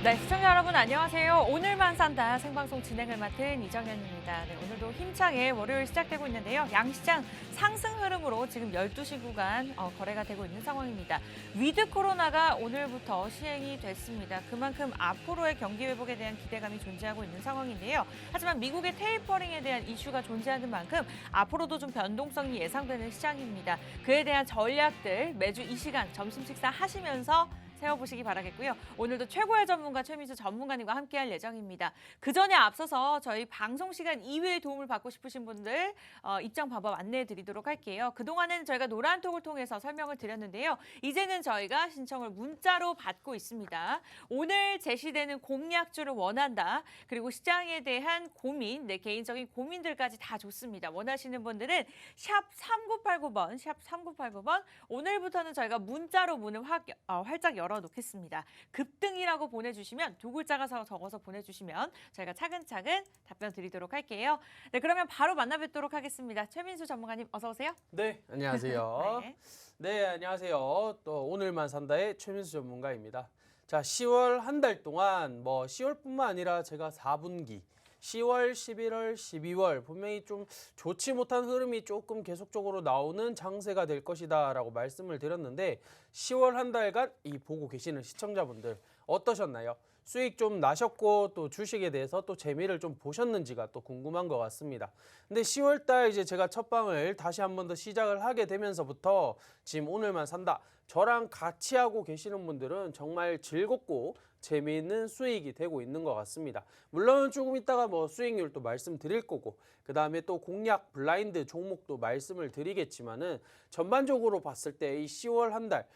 네, 시청자 여러분 안녕하세요. 오늘만 산다 생방송 진행을 맡은 이정현입니다. 네, 오늘도 힘차게 월요일 시작되고 있는데요. 양시장 상승 흐름으로 지금 12시 구간 거래가 되고 있는 상황입니다. 위드 코로나가 오늘부터 시행이 됐습니다. 그만큼 앞으로의 경기 회복에 대한 기대감이 존재하고 있는 상황인데요. 하지만 미국의 테이퍼링에 대한 이슈가 존재하는 만큼 앞으로도 좀 변동성이 예상되는 시장입니다. 그에 대한 전략들 매주 이 시간 점심 식사 하시면서 세워보시기 바라겠고요. 오늘도 최고의 전문가 최민수 전문가님과 함께할 예정입니다. 그 전에 앞서서 저희 방송 시간 이외의 도움을 받고 싶으신 분들 입장 방법 안내해 드리도록 할게요. 그동안은 저희가 노란톡을 통해서 설명을 드렸는데요. 이제는 저희가 신청을 문자로 받고 있습니다. 오늘 제시되는 공략주를 원한다. 그리고 시장에 대한 고민, 내 개인적인 고민들까지 다 좋습니다. 원하시는 분들은 샵 3989번, 샵 3989번 오늘부터는 저희가 문자로 문을 활짝 열어놓겠습니다. 급등이라고 보내주시면 두 글자가 적어서 보내주시면 저희가 차근차근 답변 드리도록 할게요. 네, 그러면 바로 만나 뵙도록 하겠습니다. 최민수 전문가님 어서 오세요. 네, 안녕하세요. 네. 네, 안녕하세요. 또 오늘만 산다의 최민수 전문가입니다. 자, 10월 한 달 동안 10월뿐만 아니라 제가 4분기 10월, 11월, 12월 분명히 좀 좋지 못한 흐름이 조금 계속적으로 나오는 장세가 될 것이다 라고 말씀을 드렸는데 10월 한 달간 이 보고 계시는 시청자분들 어떠셨나요? 수익 좀 나셨고 또 주식에 대해서 또 재미를 좀 보셨는지가 또 궁금한 것 같습니다. 근데 10월 달 이제 제가 첫 방을 다시 한 번 더 시작을 하게 되면서부터 지금 오늘만 산다. 저랑 같이 하고 계시는 분들은 정말 즐겁고 재미있는 수익이 되고 있는 것 같습니다. 물론 조금 있다가 수익률도 말씀드릴 거고 그 다음에 또 공략 블라인드 종목도 말씀을 드리겠지만은 전반적으로 봤을 때 이 10월 한 달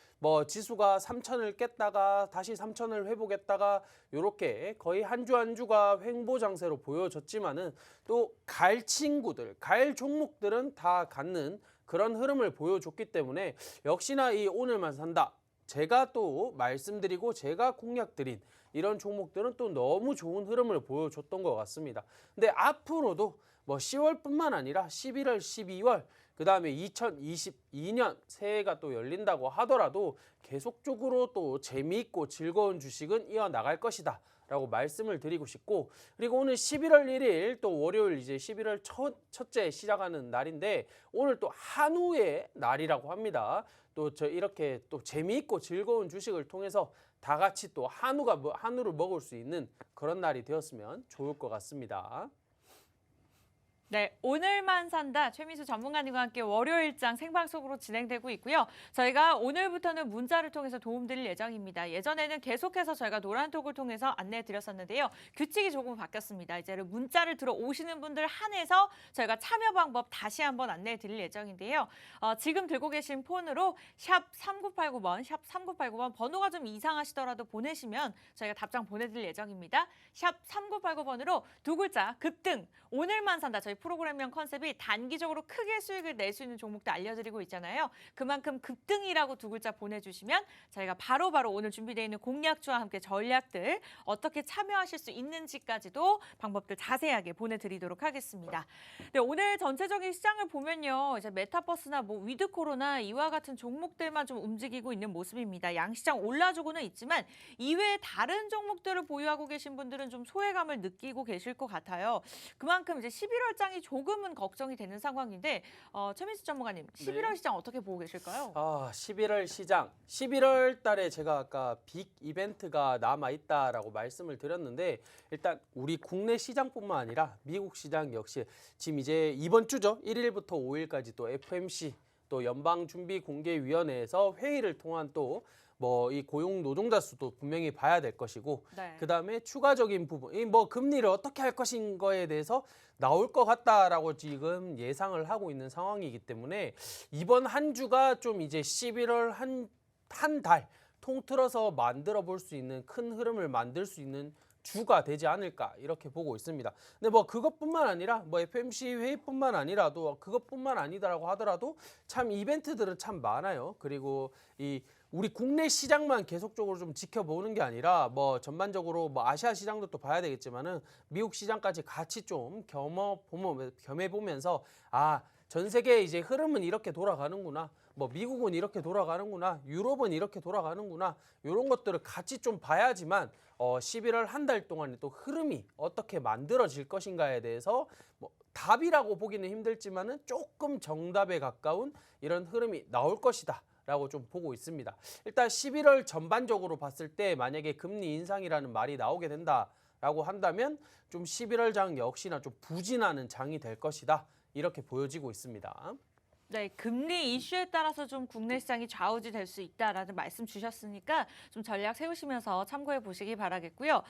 지수가 3천을 깼다가 다시 3천을 회복했다가 요렇게 거의 한 주 한 주가 횡보 장세로 보여졌지만은 또 갈 친구들, 갈 종목들은 다 갖는 그런 흐름을 보여줬기 때문에 역시나 이 오늘만 산다. 제가 또 말씀드리고 제가 공략드린 이런 종목들은 또 너무 좋은 흐름을 보여줬던 것 같습니다. 근데 앞으로도 10월뿐만 아니라 11월, 12월 그 다음에 2022년 새해가 또 열린다고 하더라도 계속적으로 또 재미있고 즐거운 주식은 이어나갈 것이다 라고 말씀을 드리고 싶고 그리고 오늘 11월 1일 또 월요일 이제 11월 첫째 시작하는 날인데 오늘 또 한우의 날이라고 합니다. 또 저 이렇게 또 재미있고 즐거운 주식을 통해서 다 같이 또 한우를 먹을 수 있는 그런 날이 되었으면 좋을 것 같습니다. 네, 오늘만 산다 최민수 전문가님과 함께 월요일장 생방송으로 진행되고 있고요. 저희가 오늘부터는 문자를 통해서 도움드릴 예정입니다. 예전에는 계속해서 저희가 노란톡을 통해서 안내해드렸었는데요. 규칙이 조금 바뀌었습니다. 이제는 문자를 들어오시는 분들 한해서 저희가 참여 방법 다시 한번 안내해드릴 예정인데요. 지금 들고 계신 폰으로 샵 3989번, 샵 3989번 번호가 좀 이상하시더라도 보내시면 저희가 답장 보내드릴 예정입니다. 샵 3989번으로 두 글자 급등, 오늘만 산다. 저희 프로그램명 컨셉이 단기적으로 크게 수익을 낼 수 있는 종목도 알려드리고 있잖아요. 그만큼 급등이라고 두 글자 보내주시면 저희가 바로바로 오늘 준비되어 있는 공략주와 함께 전략들 어떻게 참여하실 수 있는지까지도 방법들 자세하게 보내드리도록 하겠습니다. 네, 오늘 전체적인 시장을 보면요. 이제 메타버스나 위드 코로나 이와 같은 종목들만 좀 움직이고 있는 모습입니다. 양시장 올라주고는 있지만 이외에 다른 종목들을 보유하고 계신 분들은 좀 소외감을 느끼고 계실 것 같아요. 그만큼 이제 11월장이 조금은 걱정이 되는 상황인데 최민수 전문가님 11월 시장 어떻게 보고 계실까요? 11월 시장 11월 달에 제가 아까 빅 이벤트가 남아있다라고 말씀을 드렸는데 일단 우리 국내 시장뿐만 아니라 미국 시장 역시 지금 이제 이번 주죠. 1일부터 5일까지 또 FMC 또 연방준비공개위원회에서 회의를 통한 또 이 고용 노동자 수도 분명히 봐야 될 것이고 네. 그다음에 추가적인 부분 이 금리를 어떻게 할 것인 거에 대해서 나올 것 같다라고 지금 예상을 하고 있는 상황이기 때문에 이번 한 주가 좀 이제 11월 한 달 통틀어서 만들어 볼 수 있는 큰 흐름을 만들 수 있는 주가 되지 않을까 이렇게 보고 있습니다. 근데 그것뿐만 아니라 FMC 회의뿐만 아니라도 그것뿐만 아니다라고 하더라도 참 이벤트들은 참 많아요. 그리고 우리 국내 시장만 계속적으로 좀 지켜보는 게 아니라 전반적으로 아시아 시장도 또 봐야 되겠지만은 미국 시장까지 같이 좀 겸해보면서 전 세계의 이제 흐름은 이렇게 돌아가는구나. 뭐 미국은 이렇게 돌아가는구나, 유럽은 이렇게 돌아가는구나, 이런 것들을 같이 좀 봐야지만 11월 한 달 동안에 또 흐름이 어떻게 만들어질 것인가에 대해서 뭐 답이라고 보기는 힘들지만은 조금 정답에 가까운 이런 흐름이 나올 것이다. 라고 좀 보고 있습니다. 일단 11월 전반적으로 봤을 때 만약에 금리 인상이라는 말이 나오게 된다라고 한다면 좀 11월 장 역시나 좀 부진하는 장이 될 것이다. 이렇게 보여지고 있습니다. 네, 금리 이슈에 따라서 좀 국내 시장이 좌우지될 수 있다라는 말씀 주셨으니까 좀 전략 세우시면서 참고해 보시기 바라겠고요.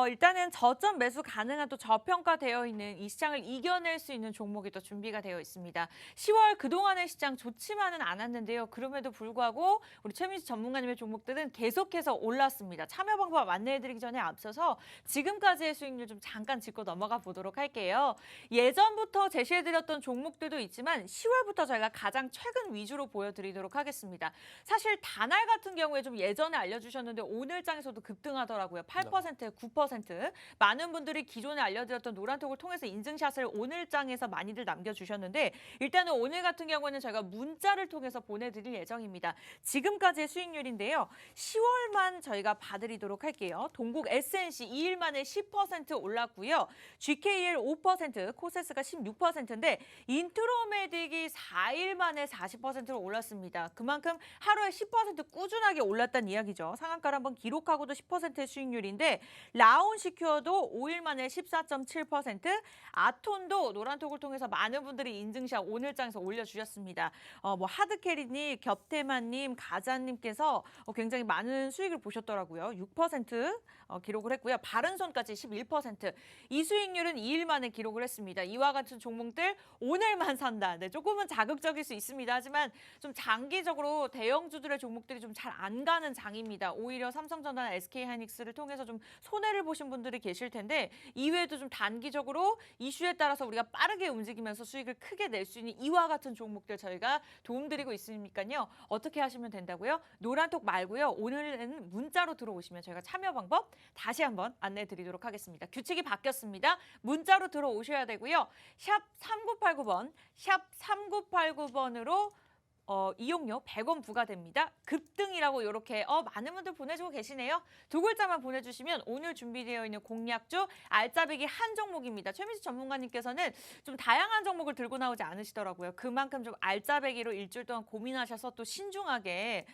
일단은 저점 매수 가능한 또 저평가되어 있는 이 시장을 이겨낼 수 있는 종목이 또 준비가 되어 있습니다. 10월 그동안의 시장 좋지만은 않았는데요. 그럼에도 불구하고 우리 최민수 전문가님의 종목들은 계속해서 올랐습니다. 참여 방법 안내해드리기 전에 앞서서 지금까지의 수익률 좀 잠깐 짚고 넘어가 보도록 할게요. 예전부터 제시해드렸던 종목들도 있지만 10월부터 저희가 가장 최근 위주로 보여드리도록 하겠습니다. 사실 다날 같은 경우에 좀 예전에 알려주셨는데 오늘장에서도 급등하더라고요. 8%, 9%. 많은 분들이 기존에 알려드렸던 노란톡을 통해서 인증샷을 오늘장에서 많이들 남겨주셨는데 일단은 오늘 같은 경우에는 저희가 문자를 통해서 보내드릴 예정입니다. 지금까지의 수익률인데요. 10월만 저희가 봐드리도록 할게요. 동국 SNC 2일 만에 10% 올랐고요. GKL 5%, 코세스가 16%인데 인트로메딕이 4일 만에 40%로 올랐습니다. 그만큼 하루에 10% 꾸준하게 올랐다는 이야기죠. 상한가를 한번 기록하고도 10%의 수익률인데 라온시큐어도 5일 만에 14.7%, 아톤도 노란톡을 통해서 많은 분들이 인증샷 오늘장에서 올려주셨습니다. 뭐 하드캐리님, 겹테마님, 가자님께서 굉장히 많은 수익을 보셨더라고요. 6% 기록을 했고요. 바른손까지 11%. 이 수익률은 2일 만에 기록을 했습니다. 이와 같은 종목들 오늘만 산다. 네, 조금은 자극적일 수 있습니다. 하지만 좀 장기적으로 대형주들의 종목들이 좀 잘 안 가는 장입니다. 오히려 삼성전자나 SK하이닉스를 통해서 좀 손해를 보신 분들이 계실 텐데 이외에도 좀 단기적으로 이슈에 따라서 우리가 빠르게 움직이면서 수익을 크게 낼 수 있는 이와 같은 종목들 저희가 도움드리고 있으니까요. 어떻게 하시면 된다고요? 노란톡 말고요. 오늘은 문자로 들어오시면 저희가 참여 방법 다시 한번 안내해 드리도록 하겠습니다. 규칙이 바뀌었습니다. 문자로 들어오셔야 되고요. 샵 3989번, 샵 3989번으로 이용료 100원 부과됩니다. 급등이라고 이렇게 많은 분들 보내주고 계시네요. 두 글자만 보내주시면 오늘 준비되어 있는 공략주 알짜배기 한 종목입니다. 최민수 전문가님께서는 좀 다양한 종목을 들고 나오지 않으시더라고요. 그만큼 좀 알짜배기로 일주일 동안 고민하셔서 또 신중하게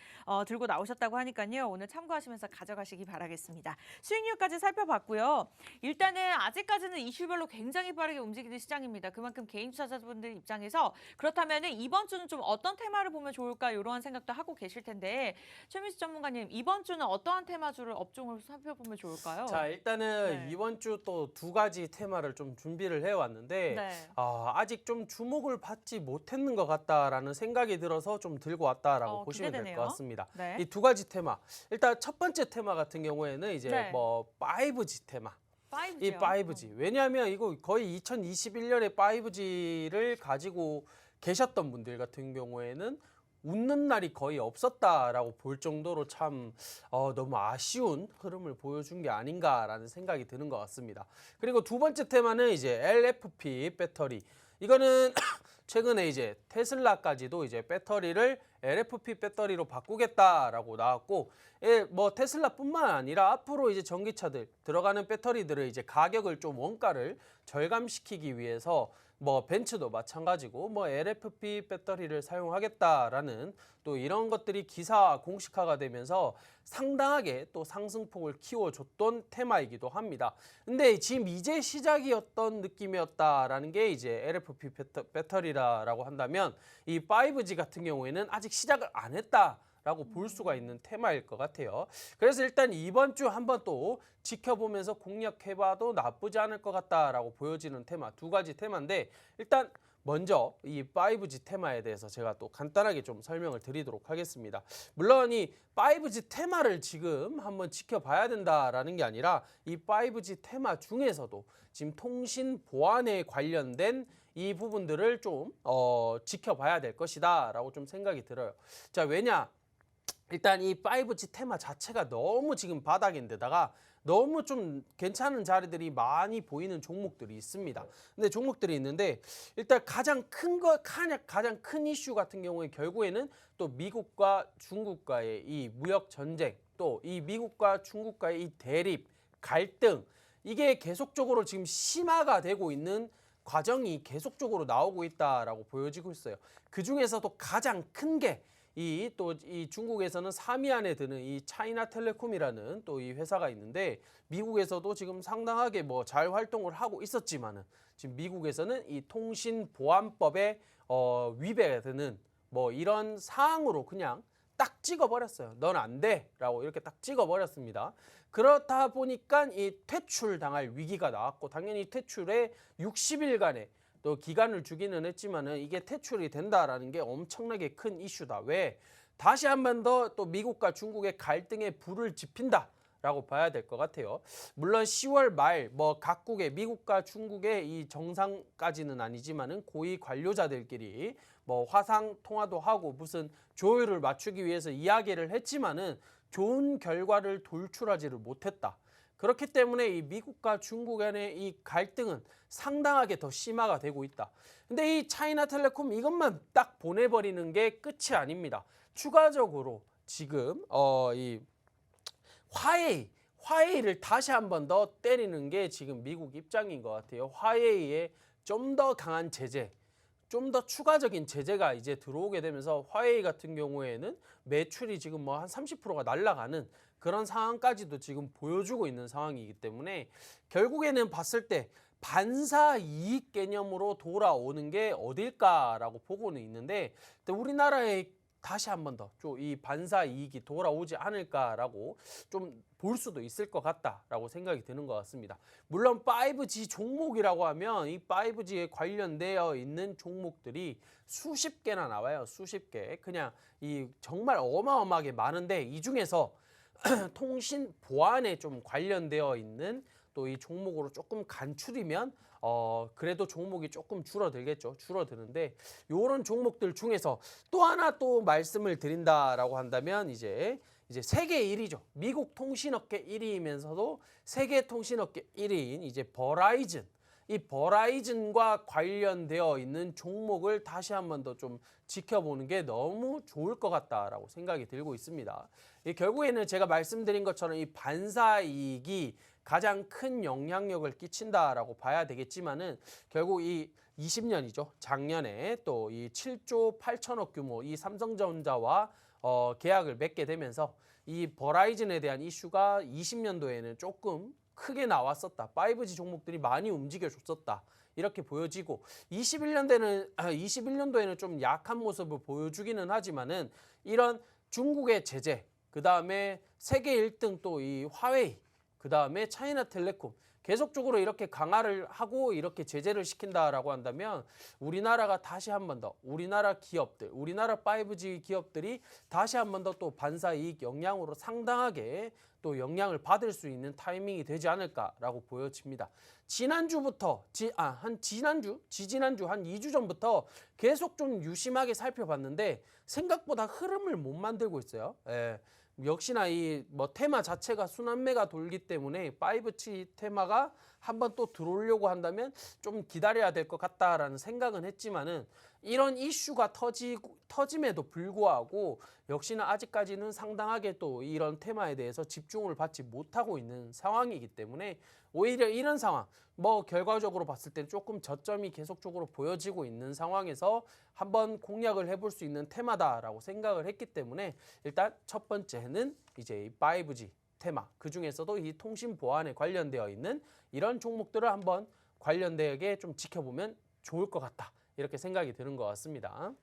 들고 나오셨다고 하니까요. 오늘 참고하시면서 가져가시기 바라겠습니다. 수익률까지 살펴봤고요. 일단은 아직까지는 이슈별로 굉장히 빠르게 움직이는 시장입니다. 그만큼 개인 투자자분들 입장에서 그렇다면 이번 주는 좀 어떤 테마를 보면 좋을까 이러한 생각도 하고 계실 텐데 최민수 전문가님 이번 주는 어떠한 테마주를 업종을 살펴보면 좋을까요? 자, 일단은 네. 이번 주 또 두 가지 테마를 좀 준비를 해왔는데 네. 아직 좀 주목을 받지 못했는 것 같다라는 생각이 들어서 좀 들고 왔다라고 보시면 될 기대되네요. 것 같습니다. 네. 이 두 가지 테마. 일단 첫 번째 테마 같은 경우에는 이제 네. 뭐 5G 테마. 5G요. 이 5G. 왜냐하면 이거 거의 2021년에 5G를 가지고 계셨던 분들 같은 경우에는 웃는 날이 거의 없었다라고 볼 정도로 참 너무 아쉬운 흐름을 보여준 게 아닌가라는 생각이 드는 것 같습니다. 그리고 두 번째 테마는 이제 LFP 배터리. 이거는 최근에 이제 테슬라까지도 이제 배터리를 LFP 배터리로 바꾸겠다라고 나왔고, 뭐 테슬라뿐만 아니라 앞으로 이제 전기차들 들어가는 배터리들을 이제 가격을 좀 원가를 절감시키기 위해서 뭐 벤츠도 마찬가지고 뭐 LFP 배터리를 사용하겠다라는 또 이런 것들이 기사 공식화가 되면서 상당하게 또 상승폭을 키워줬던 테마이기도 합니다. 근데 지금 이제 시작이었던 느낌이었다라는 게 이제 LFP 배터리라고 한다면 이 5G 같은 경우에는 아직 시작을 안 했다. 라고 볼 수가 있는 테마일 것 같아요. 그래서 일단 이번 주 한번 또 지켜보면서 공략해봐도 나쁘지 않을 것 같다라고 보여지는 테마, 두 가지 테마인데 일단 먼저 이 5G 테마에 대해서 제가 또 간단하게 좀 설명을 드리도록 하겠습니다. 물론 이 5G 테마를 지금 한번 지켜봐야 된다라는 게 아니라 이 5G 테마 중에서도 지금 통신 보안에 관련된 이 부분들을 좀 지켜봐야 될 것이다 라고 좀 생각이 들어요. 자, 왜냐? 일단 이 5G 테마 자체가 너무 지금 바닥인데다가 너무 좀 괜찮은 자리들이 많이 보이는 종목들이 있습니다. 근데 종목들이 있는데 일단 가장 큰 이슈 같은 경우에 결국에는 또 미국과 중국과의 이 무역 전쟁, 또 이 미국과 중국과의 이 대립, 갈등, 이게 계속적으로 지금 심화가 되고 있는 과정이 계속적으로 나오고 있다라고 보여지고 있어요. 그 중에서도 가장 큰 게 이 중국에서는 3위 안에 드는 이 차이나텔레콤이라는 또 이 회사가 있는데, 미국에서도 지금 상당하게 뭐 잘 활동을 하고 있었지만은 지금 미국에서는 이 통신보안법에 위배가 되는 뭐 이런 사항으로 그냥 딱 찍어버렸어요. 넌 안 돼라고 이렇게 딱 찍어버렸습니다. 그렇다 보니까 이 퇴출당할 위기가 나왔고, 당연히 퇴출에 60일간의 또 기간을 주기는 했지만은 이게 퇴출이 된다라는 게 엄청나게 큰 이슈다. 왜? 다시 한 번 더 또 미국과 중국의 갈등에 불을 지핀다라고 봐야 될 것 같아요. 물론 10월 말 뭐 각국의 미국과 중국의 이 정상까지는 아니지만은 고위 관료자들끼리 뭐 화상 통화도 하고 무슨 조율을 맞추기 위해서 이야기를 했지만은 좋은 결과를 돌출하지를 못했다. 그렇기 때문에 이 미국과 중국 간의 이 갈등은 상당하게 더 심화가 되고 있다. 근데 이 차이나텔레콤 이것만 딱 보내버리는 게 끝이 아닙니다. 추가적으로 지금 이 화웨이를 다시 한 번 더 때리는 게 지금 미국 입장인 것 같아요. 화웨이에 좀 더 강한 제재, 좀 더 추가적인 제재가 이제 들어오게 되면서 화웨이 같은 경우에는 매출이 지금 뭐 한 30%가 날아가는 그런 상황까지도 지금 보여주고 있는 상황이기 때문에 결국에는 봤을 때 반사 이익 개념으로 돌아오는 게 어딜까라고 보고는 있는데, 우리나라에 다시 한 번 더 이 반사 이익이 돌아오지 않을까라고 좀 볼 수도 있을 것 같다라고 생각이 드는 것 같습니다. 물론 5G 종목이라고 하면 이 5G에 관련되어 있는 종목들이 수십 개나 나와요. 수십 개. 그냥 이 정말 어마어마하게 많은데, 이 중에서 통신 보안에 좀 관련되어 있는 또 이 종목으로 조금 간추리면 그래도 종목이 조금 줄어들겠죠. 줄어드는데 요런 종목들 중에서 또 하나 또 말씀을 드린다라고 한다면 이제 세계 1위죠. 미국 통신업계 1위이면서도 세계 통신업계 1위인 이제 버라이즌. 이 버라이즌과 관련되어 있는 종목을 다시 한 번 더 좀 지켜보는 게 너무 좋을 것 같다라고 생각이 들고 있습니다. 결국에는 제가 말씀드린 것처럼 이 반사 이익이 가장 큰 영향력을 끼친다라고 봐야 되겠지만은, 결국 이 20년이죠. 작년에 또 이 7조 8천억 규모 이 삼성전자와 계약을 맺게 되면서 이 버라이즌에 대한 이슈가 20년도에는 조금 크게 나왔었다. 5G 종목들이 많이 움직여줬었다. 이렇게 보여지고 21년도에는 좀 약한 모습을 보여주기는 하지만은, 이런 중국의 제재, 그 다음에 세계 1등 또 이 화웨이, 그 다음에 차이나텔레콤 계속적으로 이렇게 강화를 하고 이렇게 제재를 시킨다라고 한다면, 우리나라가 다시 한 번 더 우리나라 기업들, 우리나라 5G 기업들이 다시 한 번 더 또 반사이익 영향으로 상당하게 또 영향을 받을 수 있는 타이밍이 되지 않을까라고 보여집니다. 지난주부터 한 2주 전부터 계속 좀 유심하게 살펴봤는데 생각보다 흐름을 못 만들고 있어요. 예. 역시나 이 뭐 테마 자체가 순환매가 돌기 때문에 5G 테마가 한번 또 들어오려고 한다면 좀 기다려야 될 것 같다라는 생각은 했지만은, 이런 이슈가 터짐에도 불구하고 역시나 아직까지는 상당하게 또 이런 테마에 대해서 집중을 받지 못하고 있는 상황이기 때문에, 오히려 이런 상황, 뭐 결과적으로 봤을 때 조금 저점이 계속적으로 보여지고 있는 상황에서 한번 공략을 해볼 수 있는 테마다라고 생각을 했기 때문에, 일단 첫 번째는 이제 이 5G 테마, 그 중에서도 이 통신 보안에 관련되어 있는 이런 종목들을 한번 관련되게 좀 지켜보면 좋을 것 같다, 이렇게 생각이 드는 것 같습니다.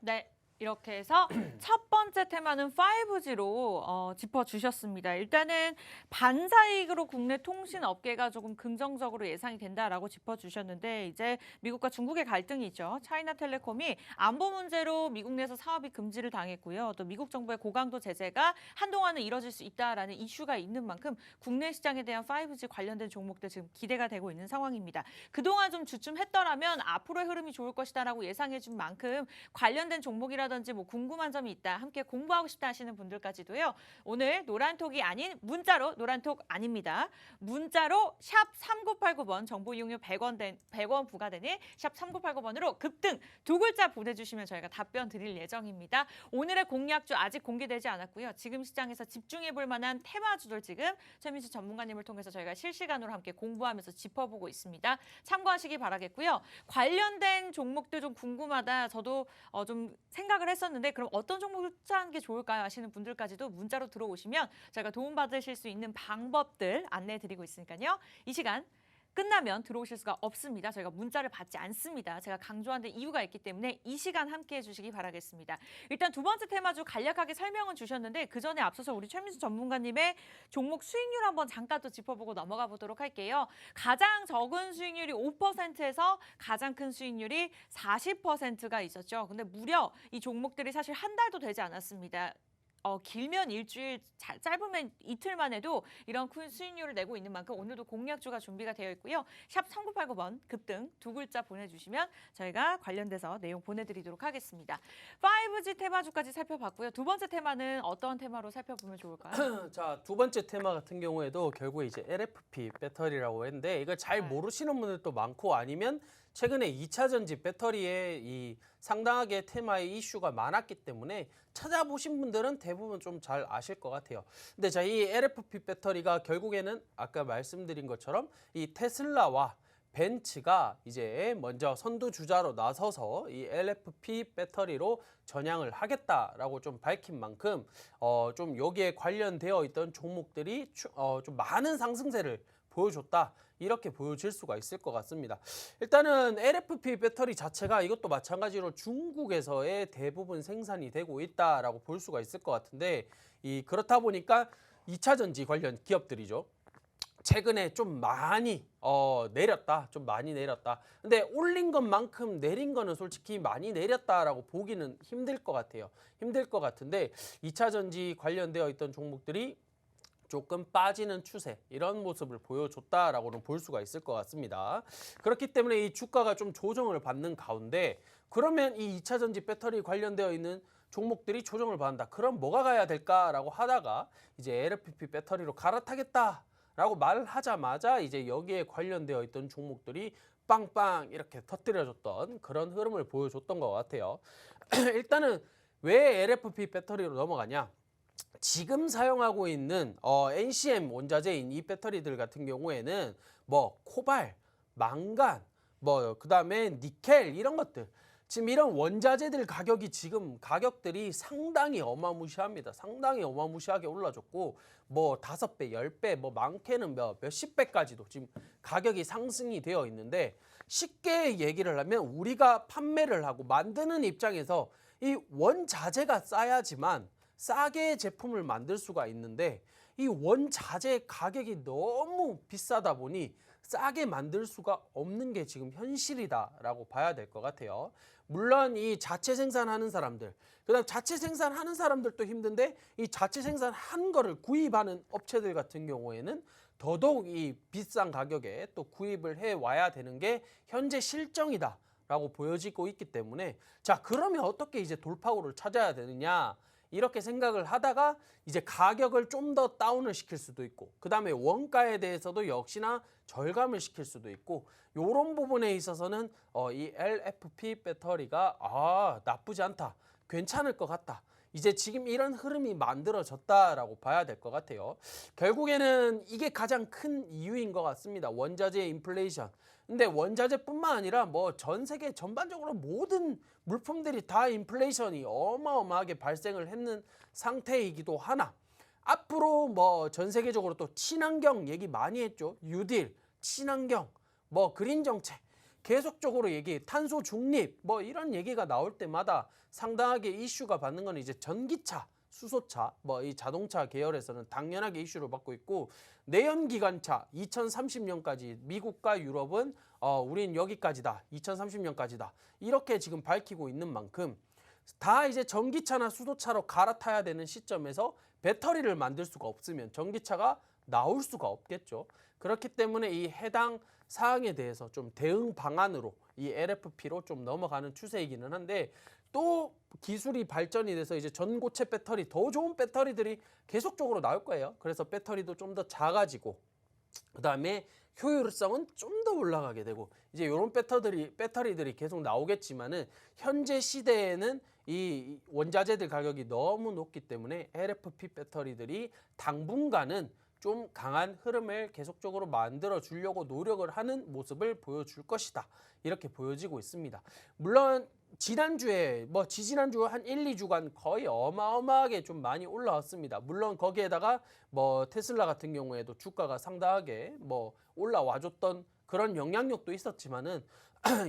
네. 이렇게 해서 첫 번째 테마는 5G로 짚어주셨습니다. 일단은 반사이익으로 국내 통신업계가 조금 긍정적으로 예상이 된다라고 짚어주셨는데, 이제 미국과 중국의 갈등이 있죠. 차이나텔레콤이 안보 문제로 미국 내에서 사업이 금지를 당했고요. 또 미국 정부의 고강도 제재가 한동안은 이뤄질 수 있다라는 이슈가 있는 만큼 국내 시장에 대한 5G 관련된 종목들 지금 기대가 되고 있는 상황입니다. 그동안 좀 주춤했더라면 앞으로의 흐름이 좋을 것이다라고 예상해 준 만큼 관련된 종목이라 종목이라든지 뭐 궁금한 점이 있다, 함께 공부하고 싶다 하시는 분들까지도요. 오늘 노란톡이 아닌 문자로, 노란톡 아닙니다. 문자로 샵 3989번 정보 이용료 100원 부과되는 샵 3989번으로 급등 두 글자 보내주시면 저희가 답변 드릴 예정입니다. 오늘의 공략주 아직 공개되지 않았고요. 지금 시장에서 집중해볼 만한 테마주들 지금 최민수 전문가님을 통해서 저희가 실시간으로 함께 공부하면서 짚어보고 있습니다. 참고하시기 바라겠고요. 관련된 종목들 좀 궁금하다. 저도 좀 생각을 했었는데 그럼 어떤 종목을 투자하는 게 좋을까요? 하시는 분들까지도 문자로 들어오시면 저희가 도움받으실 수 있는 방법들 안내해드리고 있으니까요. 이 시간 끝나면 들어오실 수가 없습니다. 저희가 문자를 받지 않습니다. 제가 강조하는 이유가 있기 때문에 이 시간 함께해 주시기 바라겠습니다. 일단 두 번째 테마주 간략하게 설명은 주셨는데 그 전에 앞서서 우리 최민수 전문가님의 종목 수익률 한번 잠깐 또 짚어보고 넘어가 보도록 할게요. 가장 적은 수익률이 5%에서 가장 큰 수익률이 40%가 있었죠. 근데 무려 이 종목들이 사실 한 달도 되지 않았습니다. 길면 일주일, 짧으면 이틀만 해도 이런 큰 수익률을 내고 있는 만큼 오늘도 공략주가 준비가 되어 있고요. 샵 3989번 급등 두 글자 보내주시면 저희가 관련돼서 내용 보내드리도록 하겠습니다. 5G 테마주까지 살펴봤고요. 두 번째 테마는 어떤 테마로 살펴보면 좋을까요? 자, 두 번째 테마 같은 경우에도 결국에 이제 LFP 배터리라고 했는데 이걸 잘 모르시는 분들도 많고 아니면 최근에 2차 전지 배터리에 이 상당하게 테마의 이슈가 많았기 때문에 찾아보신 분들은 대부분 좀 잘 아실 것 같아요. 근데 자, 이 LFP 배터리가 결국에는 아까 말씀드린 것처럼 이 테슬라와 벤츠가 이제 먼저 선두 주자로 나서서 이 LFP 배터리로 전향을 하겠다라고 좀 밝힌 만큼 좀 여기에 관련되어 있던 종목들이 좀 많은 상승세를 보여줬다. 이렇게 보여질 수가 있을 것 같습니다. 일단은 LFP 배터리 자체가 이것도 마찬가지로 중국에서의 대부분 생산이 되고 있다라고 볼 수가 있을 것 같은데 그렇다 보니까 2차 전지 관련 기업들이죠. 최근에 좀 많이 내렸다. 좀 많이 내렸다. 근데 올린 것만큼 내린 거는 솔직히 많이 내렸다라고 보기는 힘들 것 같아요. 힘들 것 같은데 2차 전지 관련되어 있던 종목들이 조금 빠지는 추세 이런 모습을 보여줬다라고는 볼 수가 있을 것 같습니다. 그렇기 때문에 이 주가가 좀 조정을 받는 가운데 그러면 이 2차 전지 배터리 관련되어 있는 종목들이 조정을 받는다. 그럼 뭐가 가야 될까라고 하다가 이제 LFP 배터리로 갈아타겠다라고 말을 하자마자 이제 여기에 관련되어 있던 종목들이 빵빵 이렇게 터뜨려줬던 그런 흐름을 보여줬던 것 같아요. 일단은 왜 LFP 배터리로 넘어가냐? 지금 사용하고 있는 NCM 원자재인 이 배터리들 같은 경우에는 뭐 코발, 망간, 뭐 그다음에 니켈 이런 것들 지금 이런 원자재들 가격이 지금 가격들이 상당히 어마무시합니다. 상당히 어마무시하게 올라졌고 뭐 5배, 10배, 뭐 많게는 몇십 배까지도 지금 가격이 상승이 되어 있는데 쉽게 얘기를 하면 우리가 판매를 하고 만드는 입장에서 이 원자재가 싸야지만 싸게 제품을 만들 수가 있는데 이 원자재 가격이 너무 비싸다 보니 싸게 만들 수가 없는 게 지금 현실이다라고 봐야 될 것 같아요. 물론 이 자체 생산하는 사람들, 그다음 자체 생산하는 사람들도 힘든데 이 자체 생산한 거를 구입하는 업체들 같은 경우에는 더더욱 이 비싼 가격에 또 구입을 해 와야 되는 게 현재 실정이다라고 보여지고 있기 때문에 자, 그러면 어떻게 이제 돌파구를 찾아야 되느냐? 이렇게 생각을 하다가 이제 가격을 좀 더 다운을 시킬 수도 있고 그 다음에 원가에 대해서도 역시나 절감을 시킬 수도 있고 이런 부분에 있어서는 이 LFP 배터리가 나쁘지 않다. 괜찮을 것 같다. 이제 지금 이런 흐름이 만들어졌다라고 봐야 될 것 같아요. 결국에는 이게 가장 큰 이유인 것 같습니다. 원자재 인플레이션. 근데 원자재뿐만 아니라 뭐 전 세계 전반적으로 모든 물품들이 다 인플레이션이 어마어마하게 발생을 했는 상태이기도 하나 앞으로 뭐 전 세계적으로 또 친환경 얘기 많이 했죠. 뉴딜, 친환경, 뭐 그린 정책 계속적으로 탄소 중립 뭐 이런 얘기가 나올 때마다 상당하게 이슈가 받는 건 이제 전기차, 수소차, 뭐 이 자동차 계열에서는 당연하게 이슈를 받고 있고 내연기관차 2030년까지 미국과 유럽은 우린 여기까지다. 2030년까지다. 이렇게 지금 밝히고 있는 만큼 다 이제 전기차나 수소차로 갈아타야 되는 시점에서 배터리를 만들 수가 없으면 전기차가 나올 수가 없겠죠. 그렇기 때문에 이 해당 사항에 대해서 좀 대응 방안으로 이 LFP로 좀 넘어가는 추세이기는 한데 또 기술이 발전이 돼서 이제 전고체 배터리, 더 좋은 배터리들이 계속적으로 나올 거예요. 그래서 배터리도 좀 더 작아지고 그다음에 효율성은 좀 더 올라가게 되고 이제 이런 배터리들이 계속 나오겠지만은 현재 시대에는 이 원자재들 가격이 너무 높기 때문에 LFP 배터리들이 당분간은 좀 강한 흐름을 계속적으로 만들어 주려고 노력을 하는 모습을 보여줄 것이다. 이렇게 보여지고 있습니다. 물론 지난주에 지지난주 한 1, 2주간 거의 어마어마하게 좀 많이 올라왔습니다. 물론 거기에다가 테슬라 같은 경우에도 주가가 상당하게 올라와 줬던 그런 영향력도 있었지만은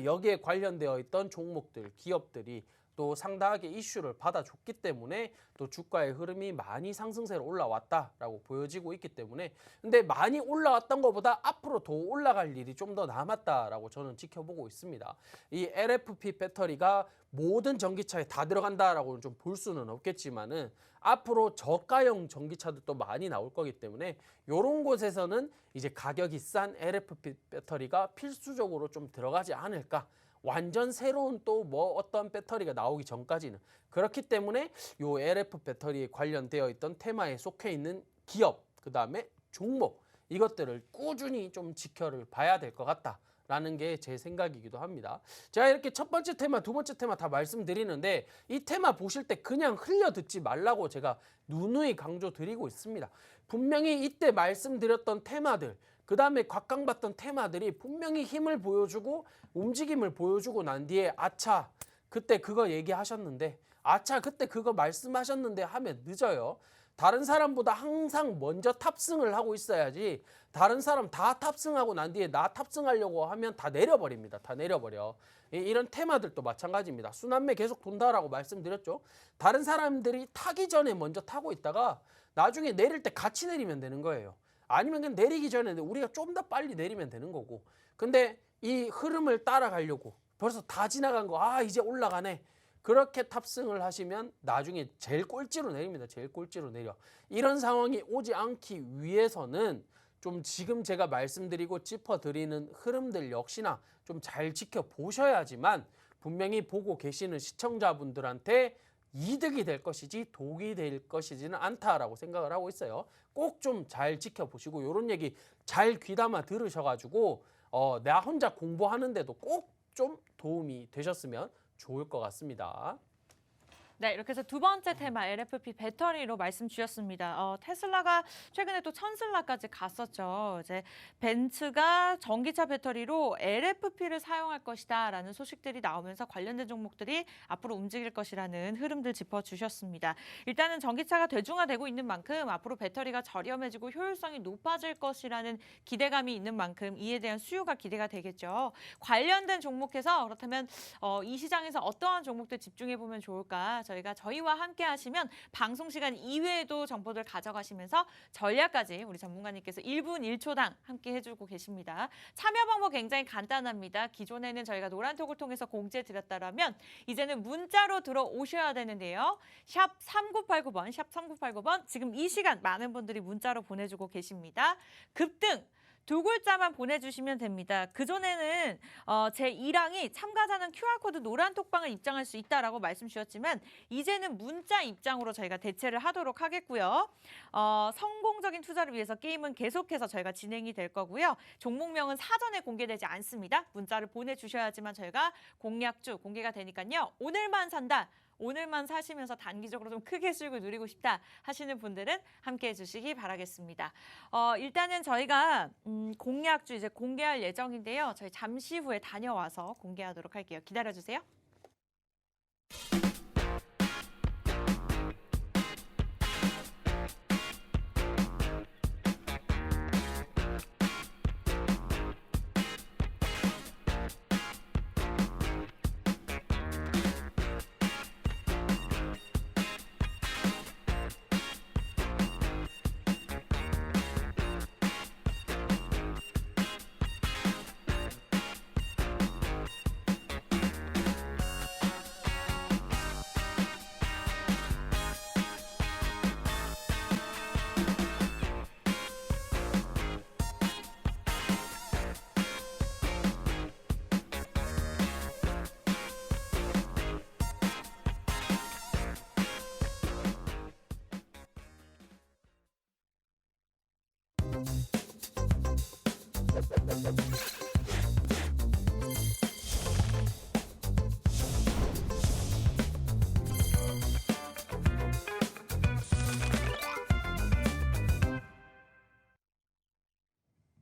여기에 관련되어 있던 종목들, 기업들이 또 상당하게 이슈를 받아줬기 때문에 또 주가의 흐름이 많이 상승세로 올라왔다라고 보여지고 있기 때문에 근데 많이 올라왔던 것보다 앞으로 더 올라갈 일이 좀 더 남았다라고 저는 지켜보고 있습니다. 이 LFP 배터리가 모든 전기차에 다 들어간다라고는 좀 볼 수는 없겠지만은 앞으로 저가형 전기차들도 많이 나올 거기 때문에 이런 곳에서는 이제 가격이 싼 LFP 배터리가 필수적으로 좀 들어가지 않을까. 완전 새로운 또 어떤 배터리가 나오기 전까지는 그렇기 때문에 요 LF 배터리에 관련되어 있던 테마에 속해 있는 기업 그다음에 종목 이것들을 꾸준히 좀 지켜를 봐야 될 것 같다라는 게 제 생각이기도 합니다. 제가 이렇게 첫 번째 테마, 두 번째 테마 다 말씀드리는데 이 테마 보실 때 그냥 흘려 듣지 말라고 제가 누누이 강조드리고 있습니다. 분명히 이때 말씀드렸던 테마들 그 다음에 각광받던 테마들이 분명히 힘을 보여주고 움직임을 보여주고 난 뒤에 아차 그때 그거 얘기하셨는데 아차 그때 그거 말씀하셨는데 하면 늦어요. 다른 사람보다 항상 먼저 탑승을 하고 있어야지 다른 사람 다 탑승하고 난 뒤에 나 탑승하려고 하면 다 내려버립니다. 다 내려버려. 이런 테마들도 마찬가지입니다. 순환매 계속 돈다라고 말씀드렸죠. 다른 사람들이 타기 전에 먼저 타고 있다가 나중에 내릴 때 같이 내리면 되는 거예요. 아니면 그냥 내리기 전에 우리가 좀 더 빨리 내리면 되는 거고 근데 이 흐름을 따라가려고 벌써 다 지나간 거 이제 올라가네 그렇게 탑승을 하시면 나중에 제일 꼴찌로 내립니다. 제일 꼴찌로 내려. 이런 상황이 오지 않기 위해서는 좀 지금 제가 말씀드리고 짚어드리는 흐름들 역시나 좀 잘 지켜보셔야지만 분명히 보고 계시는 시청자분들한테 이득이 될 것이지 독이 될 것이지는 않다라고 생각을 하고 있어요. 꼭 좀 잘 지켜보시고 이런 얘기 잘 귀담아 들으셔가지고 나 혼자 공부하는데도 꼭 좀 도움이 되셨으면 좋을 것 같습니다. 네, 이렇게 해서 두 번째 테마 LFP 배터리로 말씀 주셨습니다. 테슬라가 최근에 또 천슬라까지 갔었죠. 이제 벤츠가 전기차 배터리로 LFP를 사용할 것이다라는 소식들이 나오면서 관련된 종목들이 앞으로 움직일 것이라는 흐름들 짚어주셨습니다. 일단은 전기차가 대중화되고 있는 만큼 앞으로 배터리가 저렴해지고 효율성이 높아질 것이라는 기대감이 있는 만큼 이에 대한 수요가 기대가 되겠죠. 관련된 종목에서 그렇다면 이 시장에서 어떠한 종목들 집중해 보면 좋을까? 저희와 함께 하시면 방송 시간 이외에도 정보들 가져가시면서 전략까지 우리 전문가님께서 1분 1초당 함께 해주고 계십니다. 참여 방법 굉장히 간단합니다. 기존에는 저희가 노란톡을 통해서 공지해 드렸다면 이제는 문자로 들어오셔야 되는데요. 샵 3989번, 샵 3989번 지금 이 시간 많은 분들이 문자로 보내주고 계십니다. 급등! 두 글자만 보내주시면 됩니다. 그전에는 제 1항이 참가자는 QR코드 노란톡방을 입장할 수 있다라고 말씀 주셨지만 이제는 문자 입장으로 저희가 대체를 하도록 하겠고요. 성공적인 투자를 위해서 게임은 계속해서 저희가 진행이 될 거고요. 종목명은 사전에 공개되지 않습니다. 문자를 보내주셔야지만 저희가 공략주 공개가 되니까요. 오늘만 산다. 오늘만 사시면서 단기적으로 좀 크게 수익을 누리고 싶다 하시는 분들은 함께 해주시기 바라겠습니다. 일단은 저희가 공략주 이제 공개할 예정인데요. 저희 잠시 후에 다녀와서 공개하도록 할게요. 기다려주세요.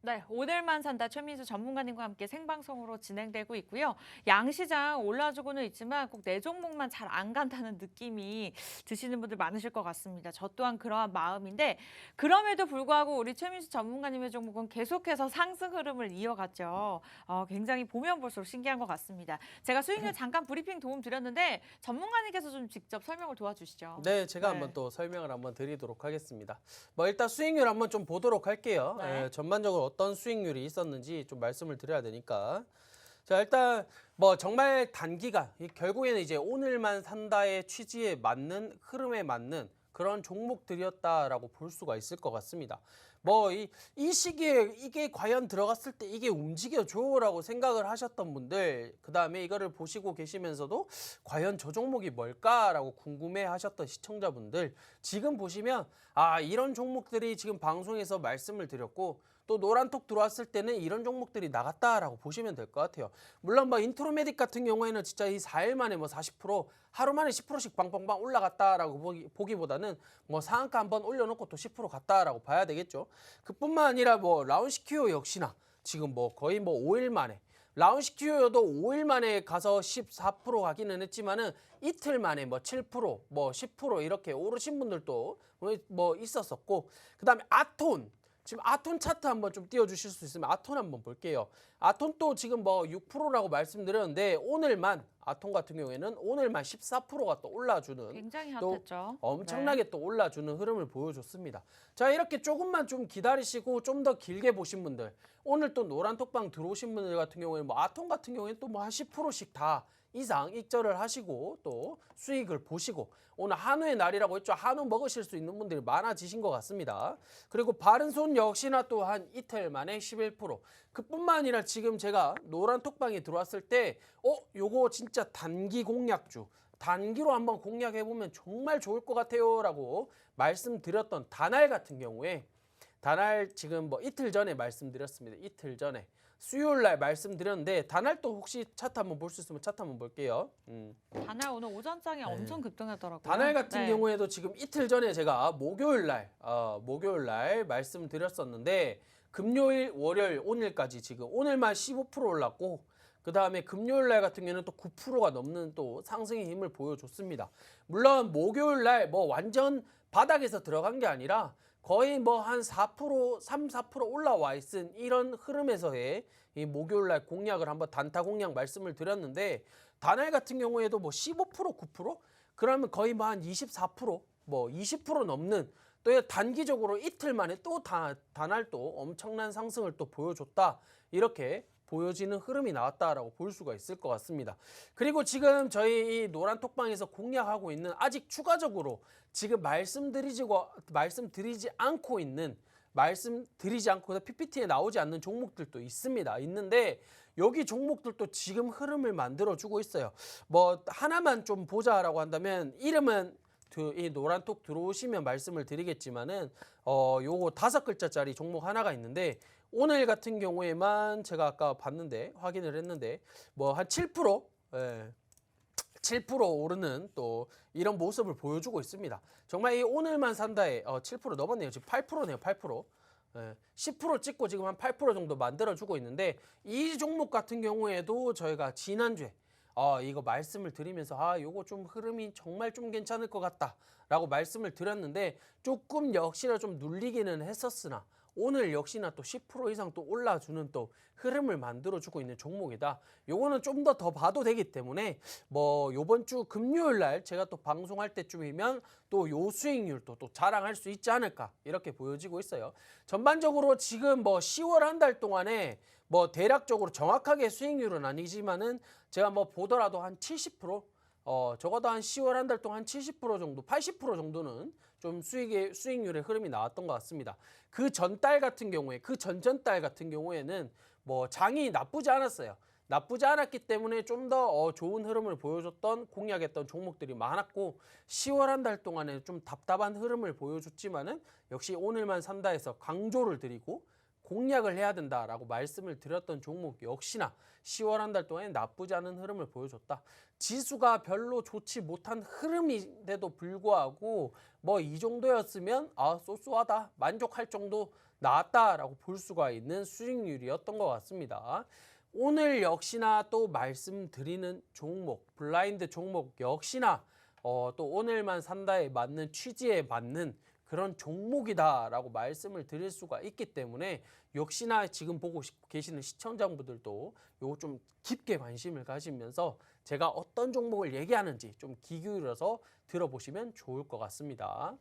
네, 오늘만 산다 최민수 전문가님과 함께 생방송으로 진행되고 있고요. 양시장 올라주고는 있지만 꼭 내 종목만 잘 안 간다는 느낌이 드시는 분들 많으실 것 같습니다. 저 또한 그러한 마음인데 그럼에도 불구하고 우리 최민수 전문가님의 종목은 계속해서 상승 흐름을 이어갔죠. 굉장히 보면 볼수록 신기한 것 같습니다. 제가 수익률 잠깐 브리핑 도움 드렸는데 전문가님께서 좀 직접 설명을 도와주시죠. 네, 제가 네. 한번 또 설명을 한번 드리도록 하겠습니다. 뭐 일단 수익률 한번 좀 보도록 할게요. 네. 전반적으로 어떤 수익률이 있었는지 좀 말씀을 드려야 되니까. 자, 일단 뭐 정말 단기간 결국에는 이제 오늘만 산다의 취지에 맞는 흐름에 맞는 그런 종목들이었다라고 볼 수가 있을 것 같습니다. 뭐 이 시기에 이게 과연 들어갔을 때 이게 움직여줘라고 생각을 하셨던 분들, 그 다음에 이거를 보시고 계시면서도 과연 저 종목이 뭘까라고 궁금해하셨던 시청자분들, 지금 보시면 이런 종목들이 지금 방송에서 말씀을 드렸고 또 노란톡 들어왔을 때는 이런 종목들이 나갔다라고 보시면 될 것 같아요. 물론 뭐 인트로메딕 같은 경우에는 진짜 이 4일 만에 뭐 40% 하루 만에 10%씩 빵빵빵 올라갔다라고 보기보다는 뭐 상한가 한번 올려놓고 또 10% 갔다라고 봐야 되겠죠. 그뿐만 아니라 뭐 라운시큐어 역시나 지금 뭐 거의 뭐 5일 만에, 라운시큐어도 5일 만에 가서 14% 가기는 했지만은 이틀 만에 뭐 7%, 뭐 10% 이렇게 오르신 분들도 뭐 있었었고, 그다음에 아톤, 지금 아톤 차트 한번 좀 띄워주실 수 있으면 아톤 한번 볼게요. 아톤도 지금 뭐 6%라고 말씀드렸는데 오늘만 아톤 같은 경우에는 오늘만 14%가 또 올라주는, 굉장히 또 핫했죠. 엄청나게 또 올라주는 흐름을 보여줬습니다. 자, 이렇게 조금만 좀 기다리시고 좀 더 길게 보신 분들, 오늘 또 노란톡방 들어오신 분들 같은 경우에는 뭐 아톤 같은 경우에는 또 뭐 한 10%씩 다 이상 익절을 하시고 또 수익을 보시고, 오늘 한우의 날이라고 했죠. 한우 먹으실 수 있는 분들이 많아지신 것 같습니다. 그리고 바른손 역시나 또 한 이틀 만에 11%. 그뿐만 아니라 지금 제가 노란톡방에 들어왔을 때 요거 진짜 단기 공략주, 단기로 한번 공략해보면 정말 좋을 것 같아요 라고 말씀드렸던 다날 같은 경우에, 다날 지금 뭐 이틀 전에 말씀드렸습니다. 이틀 전에 수요일 날 말씀드렸는데, 다날 또 혹시 차트 한번 볼 수 있으면 차트 한번 볼게요. 다날 오늘 오전장에 엄청 급등했더라고요. 다날 같은 네. 경우에도 지금 이틀 전에 제가 목요일 날 말씀드렸었는데, 금요일, 월요일, 오늘까지 지금 오늘만 15% 올랐고, 그 다음에 금요일 날 같은 경우는 또 9%가 넘는 또 상승의 힘을 보여줬습니다. 물론 목요일 날 뭐 완전 바닥에서 들어간 게 아니라 거의 뭐 한 4%, 3, 4% 올라와 있은 이런 흐름에서의 이 목요일 날 공략을 한번 단타 공략 말씀을 드렸는데, 다날 같은 경우에도 뭐 15%, 9%? 그러면 거의 뭐 한 24%, 뭐 20% 넘는, 또 단기적으로 이틀 만에 또 다날 또 엄청난 상승을 또 보여줬다. 이렇게 보여지는 흐름이 나왔다라고 볼 수가 있을 것 같습니다. 그리고 지금 저희 이 노란톡방에서 공략하고 있는, 아직 추가적으로 지금 말씀드리지 않고 PPT에 나오지 않는 종목들도 있습니다. 있는데 여기 종목들도 지금 흐름을 만들어주고 있어요. 뭐 하나만 좀 보자라고 한다면, 이름은 이 노란톡 들어오시면 말씀을 드리겠지만은 요거 5글자짜리 종목 하나가 있는데, 오늘 같은 경우에만 제가 아까 봤는데 확인을 했는데 뭐 한 7%, 7% 오르는 또 이런 모습을 보여주고 있습니다. 정말 이 오늘만 산다에 7% 넘었네요. 지금 8%네요. 8%. 10% 찍고 지금 한 8% 정도 만들어주고 있는데, 이 종목 같은 경우에도 저희가 지난주에 이거 말씀을 드리면서 요거 좀 흐름이 정말 좀 괜찮을 것 같다 라고 말씀을 드렸는데, 조금 역시나 좀 눌리기는 했었으나 오늘 역시나 또 10% 이상 또 올라주는 또 흐름을 만들어주고 있는 종목이다. 요거는 좀 더 봐도 되기 때문에 뭐 요번 주 금요일 날 제가 또 방송할 때쯤이면 또 요 수익률도 또 자랑할 수 있지 않을까, 이렇게 보여지고 있어요. 전반적으로 지금 뭐 10월 한 달 동안에 뭐 대략적으로 정확하게 수익률은 아니지만은 제가 뭐 보더라도 한 70%, 적어도 한 10월 한 달 동안 한 70% 정도, 80% 정도는 좀 수익률의 흐름이 나왔던 것 같습니다. 그 전달 같은 경우에, 그 전전달 같은 경우에는 뭐 장이 나쁘지 않았어요. 나쁘지 않았기 때문에 좀 더 좋은 흐름을 보여줬던, 공략했던 종목들이 많았고, 10월 한 달 동안에 좀 답답한 흐름을 보여줬지만은 역시 오늘만 산다 해서 강조를 드리고 공략을 해야 된다라고 말씀을 드렸던 종목 역시나 10월 한 달 동안 나쁘지 않은 흐름을 보여줬다. 지수가 별로 좋지 못한 흐름인데도 불구하고 뭐 이 정도였으면 쏘쏘하다, 만족할 정도 나왔다라고 볼 수가 있는 수익률이었던 것 같습니다. 오늘 역시나 또 말씀드리는 종목, 블라인드 종목 역시나 또 오늘만 산다에 맞는 취지에 맞는 그런 종목이다라고 말씀을 드릴 수가 있기 때문에 역시나 지금 보고 계시는 시청자분들도 요거 좀 깊게 관심을 가지면서 제가 어떤 종목을 얘기하는지 좀 귀 기울여서 들어보시면 좋을 것 같습니다.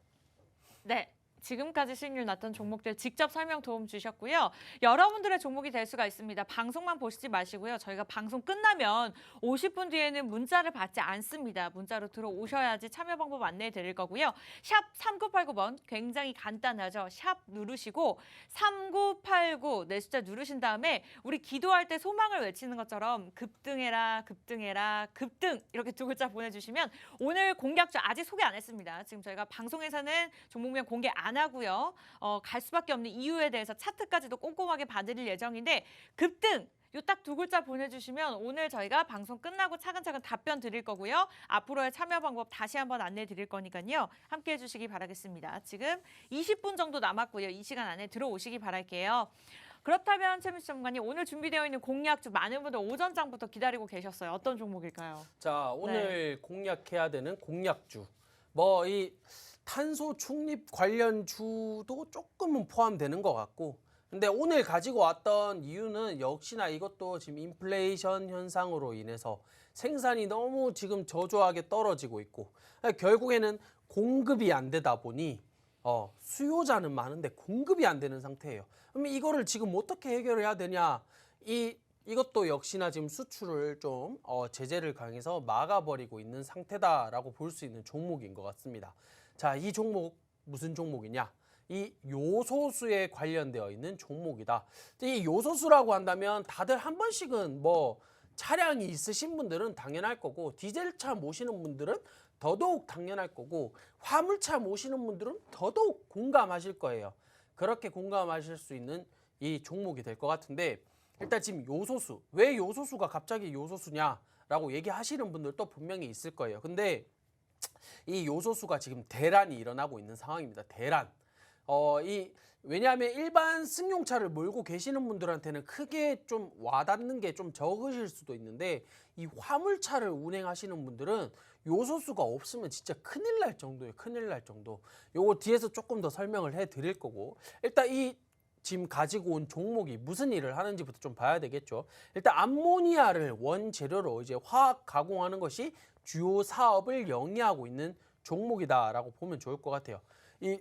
네. 지금까지 수익률 났던 종목들 직접 설명 도움 주셨고요. 여러분들의 종목이 될 수가 있습니다. 방송만 보시지 마시고요. 저희가 방송 끝나면 50분 뒤에는 문자를 받지 않습니다. 문자로 들어오셔야지 참여 방법 안내해 드릴 거고요. 샵 3989번 굉장히 간단하죠. 샵 누르시고 3989 내 숫자 누르신 다음에 우리 기도할 때 소망을 외치는 것처럼 급등해라, 급등해라, 급등 이렇게 두 글자 보내주시면 오늘 공략주 아직 소개 안 했습니다. 지금 저희가 방송에서는 종목명 공개 안 하고요. 갈 수밖에 없는 이유에 대해서 차트까지도 꼼꼼하게 봐드릴 예정인데 급등 요 딱 두 글자 보내주시면 오늘 저희가 방송 끝나고 차근차근 답변 드릴 거고요. 앞으로의 참여 방법 다시 한번 안내해 드릴 거니까요. 함께해 주시기 바라겠습니다. 지금 20분 정도 남았고요. 이 시간 안에 들어오시기 바랄게요. 그렇다면 최민수 전문가님 오늘 준비되어 있는 공략주 많은 분들 오전장부터 기다리고 계셨어요. 어떤 종목일까요? 자, 오늘 공략해야 되는 공략주. 이 탄소 중립 관련 주도 조금은 포함되는 것 같고 근데 오늘 가지고 왔던 이유는 역시나 이것도 지금 인플레이션 현상으로 인해서 생산이 너무 지금 저조하게 떨어지고 있고 결국에는 공급이 안 되다 보니 수요자는 많은데 공급이 안 되는 상태예요. 그러면 이거를 지금 어떻게 해결해야 되냐? 이것도 역시나 지금 수출을 좀 제재를 강해서 막아버리고 있는 상태다라고 볼 수 있는 종목인 것 같습니다. 자, 이 종목 무슨 종목이냐? 이 요소수에 관련되어 있는 종목이다. 이 요소수라고 한다면 다들 한 번씩은 차량이 있으신 분들은 당연할 거고 디젤차 모시는 분들은 더더욱 당연할 거고 화물차 모시는 분들은 더더욱 공감하실 거예요. 그렇게 공감하실 수 있는 이 종목이 될 것 같은데 일단 지금 요소수, 왜 요소수가 갑자기 요소수냐라고 얘기하시는 분들도 분명히 있을 거예요. 근데 이 요소수가 지금 대란이 일어나고 있는 상황입니다. 대란. 왜냐하면 일반 승용차를 몰고 계시는 분들한테는 크게 좀 와닿는 게 좀 적으실 수도 있는데 이 화물차를 운행하시는 분들은 요소수가 없으면 진짜 큰일 날 정도예요. 큰일 날 정도. 요거 뒤에서 조금 더 설명을 해 드릴 거고 일단 이 지금 가지고 온 종목이 무슨 일을 하는지부터 좀 봐야 되겠죠. 일단 암모니아를 원재료로 이제 화학 가공하는 것이 주요 사업을 영위하고 있는 종목이다라고 보면 좋을 것 같아요. 이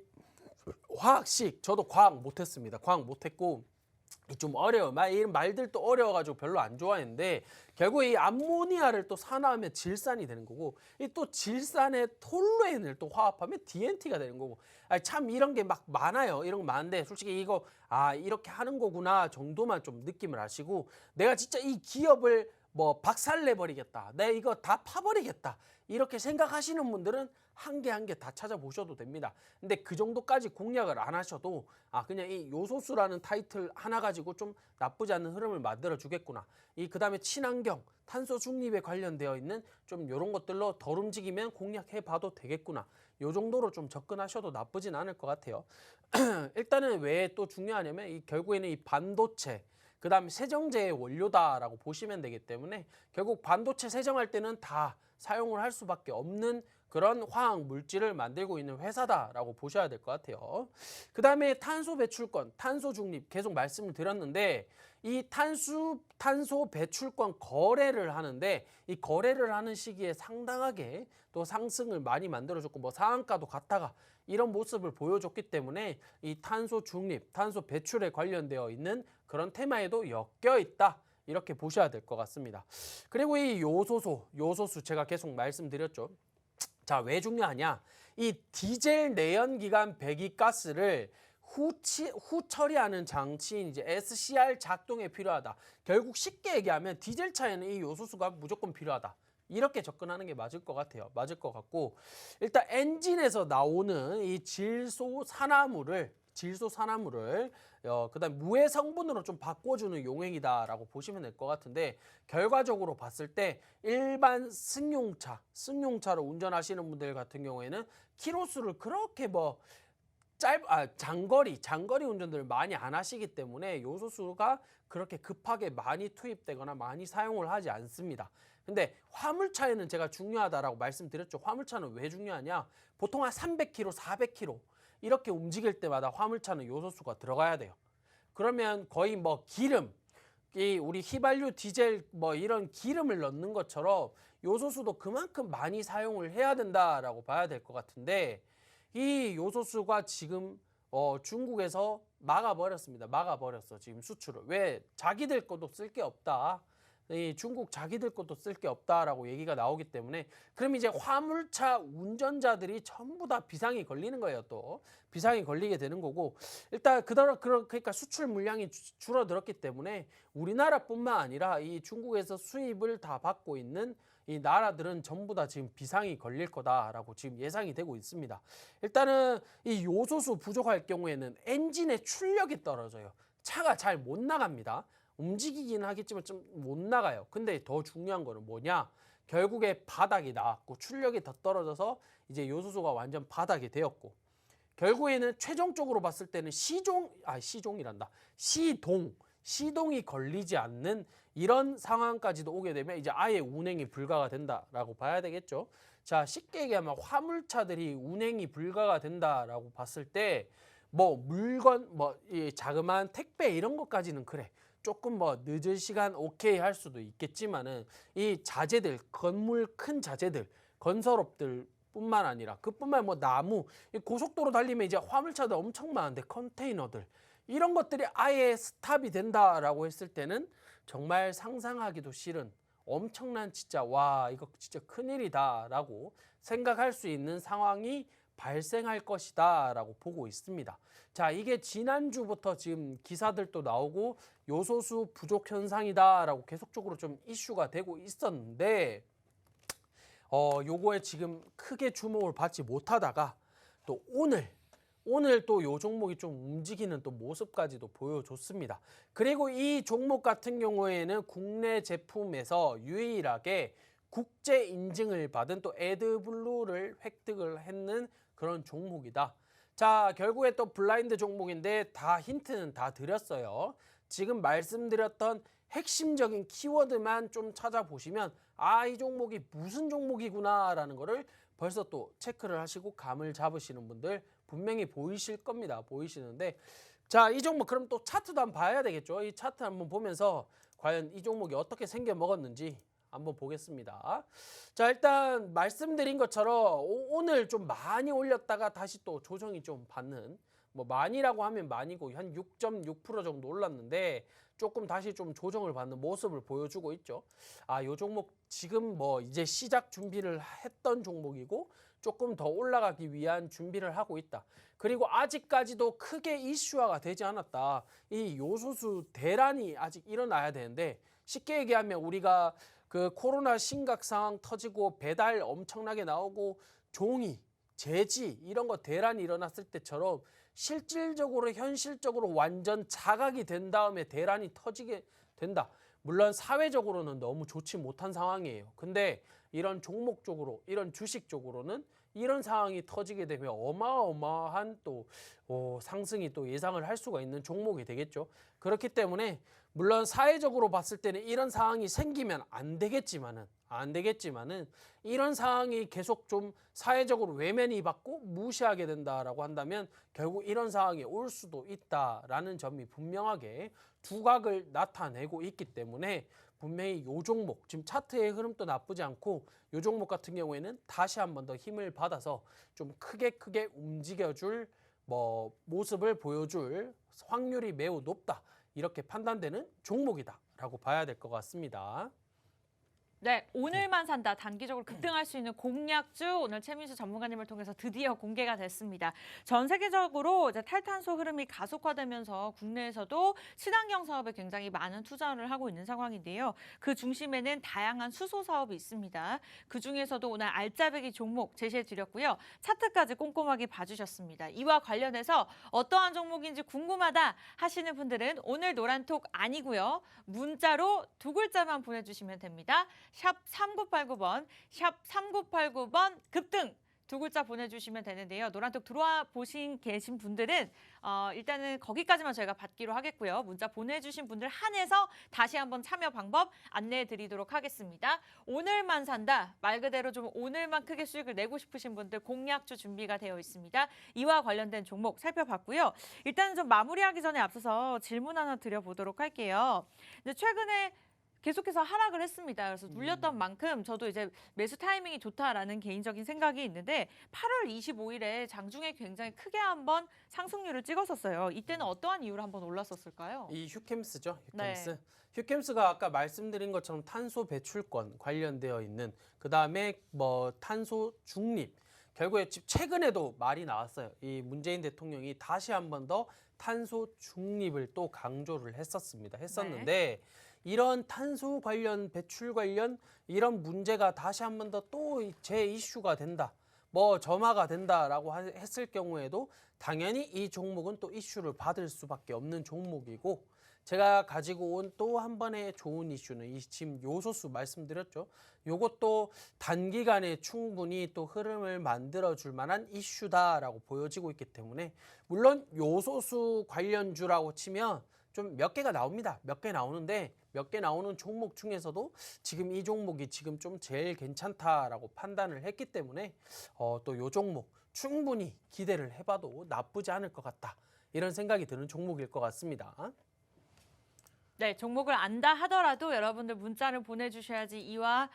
화학식 저도 과학 못했습니다. 과학 못했고 좀 어려워. 이런 말들도 어려워가지고 별로 안 좋아했는데 결국 이 암모니아를 또 산화하면 질산이 되는 거고 이 또 질산에 톨루엔을 또 화합하면 DNT가 되는 거고 참 이런 게 막 많아요. 이런 거 많은데 솔직히 이거 이렇게 하는 거구나 정도만 좀 느낌을 아시고 내가 진짜 이 기업을 박살내버리겠다. 내가 이거 다 파버리겠다. 이렇게 생각하시는 분들은 한 개 한 개 다 찾아보셔도 됩니다. 근데 그 정도까지 공략을 안 하셔도 그냥 이 요소수라는 타이틀 하나 가지고 좀 나쁘지 않은 흐름을 만들어 주겠구나. 그다음에 친환경, 탄소 중립에 관련되어 있는 좀 이런 것들로 덜 움직이면 공략해 봐도 되겠구나. 요 정도로 좀 접근하셔도 나쁘진 않을 것 같아요. 일단은 왜 또 중요하냐면 결국에는 이 반도체 그 다음에 세정제의 원료다라고 보시면 되기 때문에 결국 반도체 세정할 때는 다 사용을 할 수밖에 없는 그런 화학 물질을 만들고 있는 회사다라고 보셔야 될 것 같아요. 그 다음에 탄소 배출권, 탄소 중립 계속 말씀을 드렸는데 이 탄소 배출권 거래를 하는데 이 거래를 하는 시기에 상당하게 또 상승을 많이 만들어줬고 상한가도 갔다가 이런 모습을 보여줬기 때문에 이 탄소 중립, 탄소 배출에 관련되어 있는 그런 테마에도 엮여 있다. 이렇게 보셔야 될 것 같습니다. 그리고 이 요소수 제가 계속 말씀드렸죠. 자, 왜 중요하냐? 이 디젤 내연기관 배기가스를 후 처리하는 장치인 이제 SCR 작동에 필요하다. 결국 쉽게 얘기하면 디젤 차에는 이 요소수가 무조건 필요하다. 이렇게 접근하는 게 맞을 것 같아요. 맞을 것 같고 일단 엔진에서 나오는 이 질소 산화물을 질소산화물을 그다음 무해 성분으로 좀 바꿔주는 용액이다라고 보시면 될 것 같은데 결과적으로 봤을 때 일반 승용차로 운전하시는 분들 같은 경우에는 키로수를 그렇게 뭐 장거리 운전들을 많이 안 하시기 때문에 요소수가 그렇게 급하게 많이 투입되거나 많이 사용을 하지 않습니다. 근데 화물차에는 제가 중요하다라고 말씀드렸죠. 화물차는 왜 중요하냐? 보통 한 300km, 400km 이렇게 움직일 때마다 화물차는 요소수가 들어가야 돼요. 그러면 거의 뭐 기름, 우리 휘발유, 디젤 뭐 이런 기름을 넣는 것처럼 요소수도 그만큼 많이 사용을 해야 된다라고 봐야 될 것 같은데 이 요소수가 지금 중국에서 막아버렸습니다. 막아버렸어. 지금 수출을. 왜? 자기들 것도 쓸 게 없다. 이 중국 자기들 것도 쓸 게 없다라고 얘기가 나오기 때문에 그럼 이제 화물차 운전자들이 전부 다 비상이 걸리는 거예요. 또 비상이 걸리게 되는 거고 일단 그러니까 수출 물량이 줄어들었기 때문에 우리나라뿐만 아니라 이 중국에서 수입을 다 받고 있는 이 나라들은 전부 다 지금 비상이 걸릴 거다라고 지금 예상이 되고 있습니다. 일단은 이 요소수 부족할 경우에는 엔진의 출력이 떨어져요. 차가 잘 못 나갑니다. 움직이긴 하겠지만 좀 못 나가요. 근데 더 중요한 거는 뭐냐? 결국에 바닥이 나왔고 출력이 더 떨어져서 이제 요소수가 완전 바닥이 되었고 결국에는 최종적으로 봤을 때는 시동이 걸리지 않는 이런 상황까지도 오게 되면 이제 아예 운행이 불가가 된다라고 봐야 되겠죠. 자, 쉽게 얘기하면 화물차들이 운행이 불가가 된다라고 봤을 때 뭐 물건 이 자그마한 택배 이런 것까지는 그래. 조금 뭐 늦은 시간 오케이 할 수도 있겠지만은 이 자재들, 건물 큰 자재들, 건설업들 뿐만 아니라 그뿐만 뭐 나무, 고속도로 달리면 이제 화물차도 엄청 많은데 컨테이너들 이런 것들이 아예 스탑이 된다라고 했을 때는 정말 상상하기도 싫은 엄청난 진짜 와 이거 진짜 큰일이다라고 생각할 수 있는 상황이 발생할 것이다 라고 보고 있습니다. 자, 이게 지난주부터 지금 기사들도 나오고 요소수 부족 현상이다 라고 계속적으로 좀 이슈가 되고 있었는데 요거에 지금 크게 주목을 받지 못하다가 또 오늘 또 요 종목이 좀 움직이는 또 모습까지도 보여줬습니다. 그리고 이 종목 같은 경우에는 국내 제품에서 유일하게 국제 인증을 받은 또 에드블루를 획득을 했는 그런 종목이다. 자, 결국에 또 블라인드 종목인데 다 힌트는 다 드렸어요. 지금 말씀드렸던 핵심적인 키워드만 좀 찾아보시면 이 종목이 무슨 종목이구나 라는 거를 벌써 또 체크를 하시고 감을 잡으시는 분들 분명히 보이실 겁니다. 보이시는데 자, 이 종목 그럼 또 차트도 한번 봐야 되겠죠. 이 차트 한번 보면서 과연 이 종목이 어떻게 생겨 먹었는지 한번 보겠습니다. 자, 일단 말씀드린 것처럼 오늘 좀 많이 올렸다가 다시 또 조정이 좀 받는 뭐 많이라고 하면 많이고 한 6.6% 정도 올랐는데 조금 다시 좀 조정을 받는 모습을 보여주고 있죠. 요 종목 지금 뭐 이제 시작 준비를 했던 종목이고 조금 더 올라가기 위한 준비를 하고 있다. 그리고 아직까지도 크게 이슈화가 되지 않았다. 이 요소수 대란이 아직 일어나야 되는데 쉽게 얘기하면 우리가 그 코로나 심각 상황 터지고 배달 엄청나게 나오고 종이, 제지 이런 거 대란이 일어났을 때처럼 실질적으로 현실적으로 완전 자각이 된 다음에 대란이 터지게 된다. 물론 사회적으로는 너무 좋지 못한 상황이에요. 근데 이런 종목 쪽으로, 이런 주식 쪽으로는 이런 상황이 터지게 되면 어마어마한 또 상승이 또 예상을 할 수가 있는 종목이 되겠죠. 그렇기 때문에 물론 사회적으로 봤을 때는 이런 상황이 생기면 안 되겠지만은 이런 상황이 계속 좀 사회적으로 외면이 받고 무시하게 된다라고 한다면 결국 이런 상황이 올 수도 있다라는 점이 분명하게 두각을 나타내고 있기 때문에 분명히 요 종목 지금 차트의 흐름도 나쁘지 않고 요 종목 같은 경우에는 다시 한 번 더 힘을 받아서 좀 크게 움직여줄 모습을 보여줄 확률이 매우 높다 이렇게 판단되는 종목이다라고 봐야 될 것 같습니다. 네, 오늘만 산다. 단기적으로 급등할 수 있는 공략주 오늘 최민수 전문가님을 통해서 드디어 공개가 됐습니다. 전 세계적으로 이제 탈탄소 흐름이 가속화되면서 국내에서도 친환경 사업에 굉장히 많은 투자를 하고 있는 상황인데요. 그 중심에는 다양한 수소 사업이 있습니다. 그 중에서도 오늘 알짜배기 종목 제시해 드렸고요. 차트까지 꼼꼼하게 봐주셨습니다. 이와 관련해서 어떠한 종목인지 궁금하다 하시는 분들은 오늘 노란톡 아니고요. 문자로 두 글자만 보내주시면 됩니다. 샵 3989번, 샵 3989번 급등 두 글자 보내주시면 되는데요. 노란톡 들어와 계신 분들은 일단은 거기까지만 저희가 받기로 하겠고요. 문자 보내주신 분들 한해서 다시 한번 참여 방법 안내해 드리도록 하겠습니다. 오늘만 산다. 말 그대로 좀 오늘만 크게 수익을 내고 싶으신 분들 공략주 준비가 되어 있습니다. 이와 관련된 종목 살펴봤고요. 일단은 좀 마무리하기 전에 앞서서 질문 하나 드려보도록 할게요. 근데 최근에 계속해서 하락을 했습니다. 그래서 눌렸던 만큼 저도 이제 매수 타이밍이 좋다라는 개인적인 생각이 있는데 8월 25일에 장중에 굉장히 크게 한번 상승률을 찍었었어요. 이때는 어떠한 이유로 한번 올랐었을까요? 이 휴캠스죠. 휴캠스. 네. 휴캠스가 아까 말씀드린 것처럼 탄소 배출권 관련되어 있는 그다음에 뭐 탄소 중립. 결국에 최근에도 말이 나왔어요. 이 문재인 대통령이 다시 한 번 더 탄소 중립을 또 강조를 했었는데 네. 이런 탄소 관련 배출 관련 이런 문제가 다시 한 번 더 또 재 이슈가 된다. 뭐 점화가 된다라고 했을 경우에도 당연히 이 종목은 또 이슈를 받을 수밖에 없는 종목이고 제가 가지고 온 또 한 번의 좋은 이슈는 이 지금 요소수 말씀드렸죠. 요것도 단기간에 충분히 또 흐름을 만들어줄 만한 이슈다라고 보여지고 있기 때문에 물론 요소수 관련주라고 치면 좀 몇 개가 나옵니다. 몇 개 나오는데 몇 개 나오는 종목 중에서도 지금 이 종목이 지금 좀 제일 괜찮다라고 판단을 했기 때문에 또 요 종목 충분히 기대를 해봐도 나쁘지 않을 것 같다. 이런 생각이 드는 종목일 것 같습니다. 네, 종목을 안다 하더라도 여러분들 문자를 보내주셔야지 이와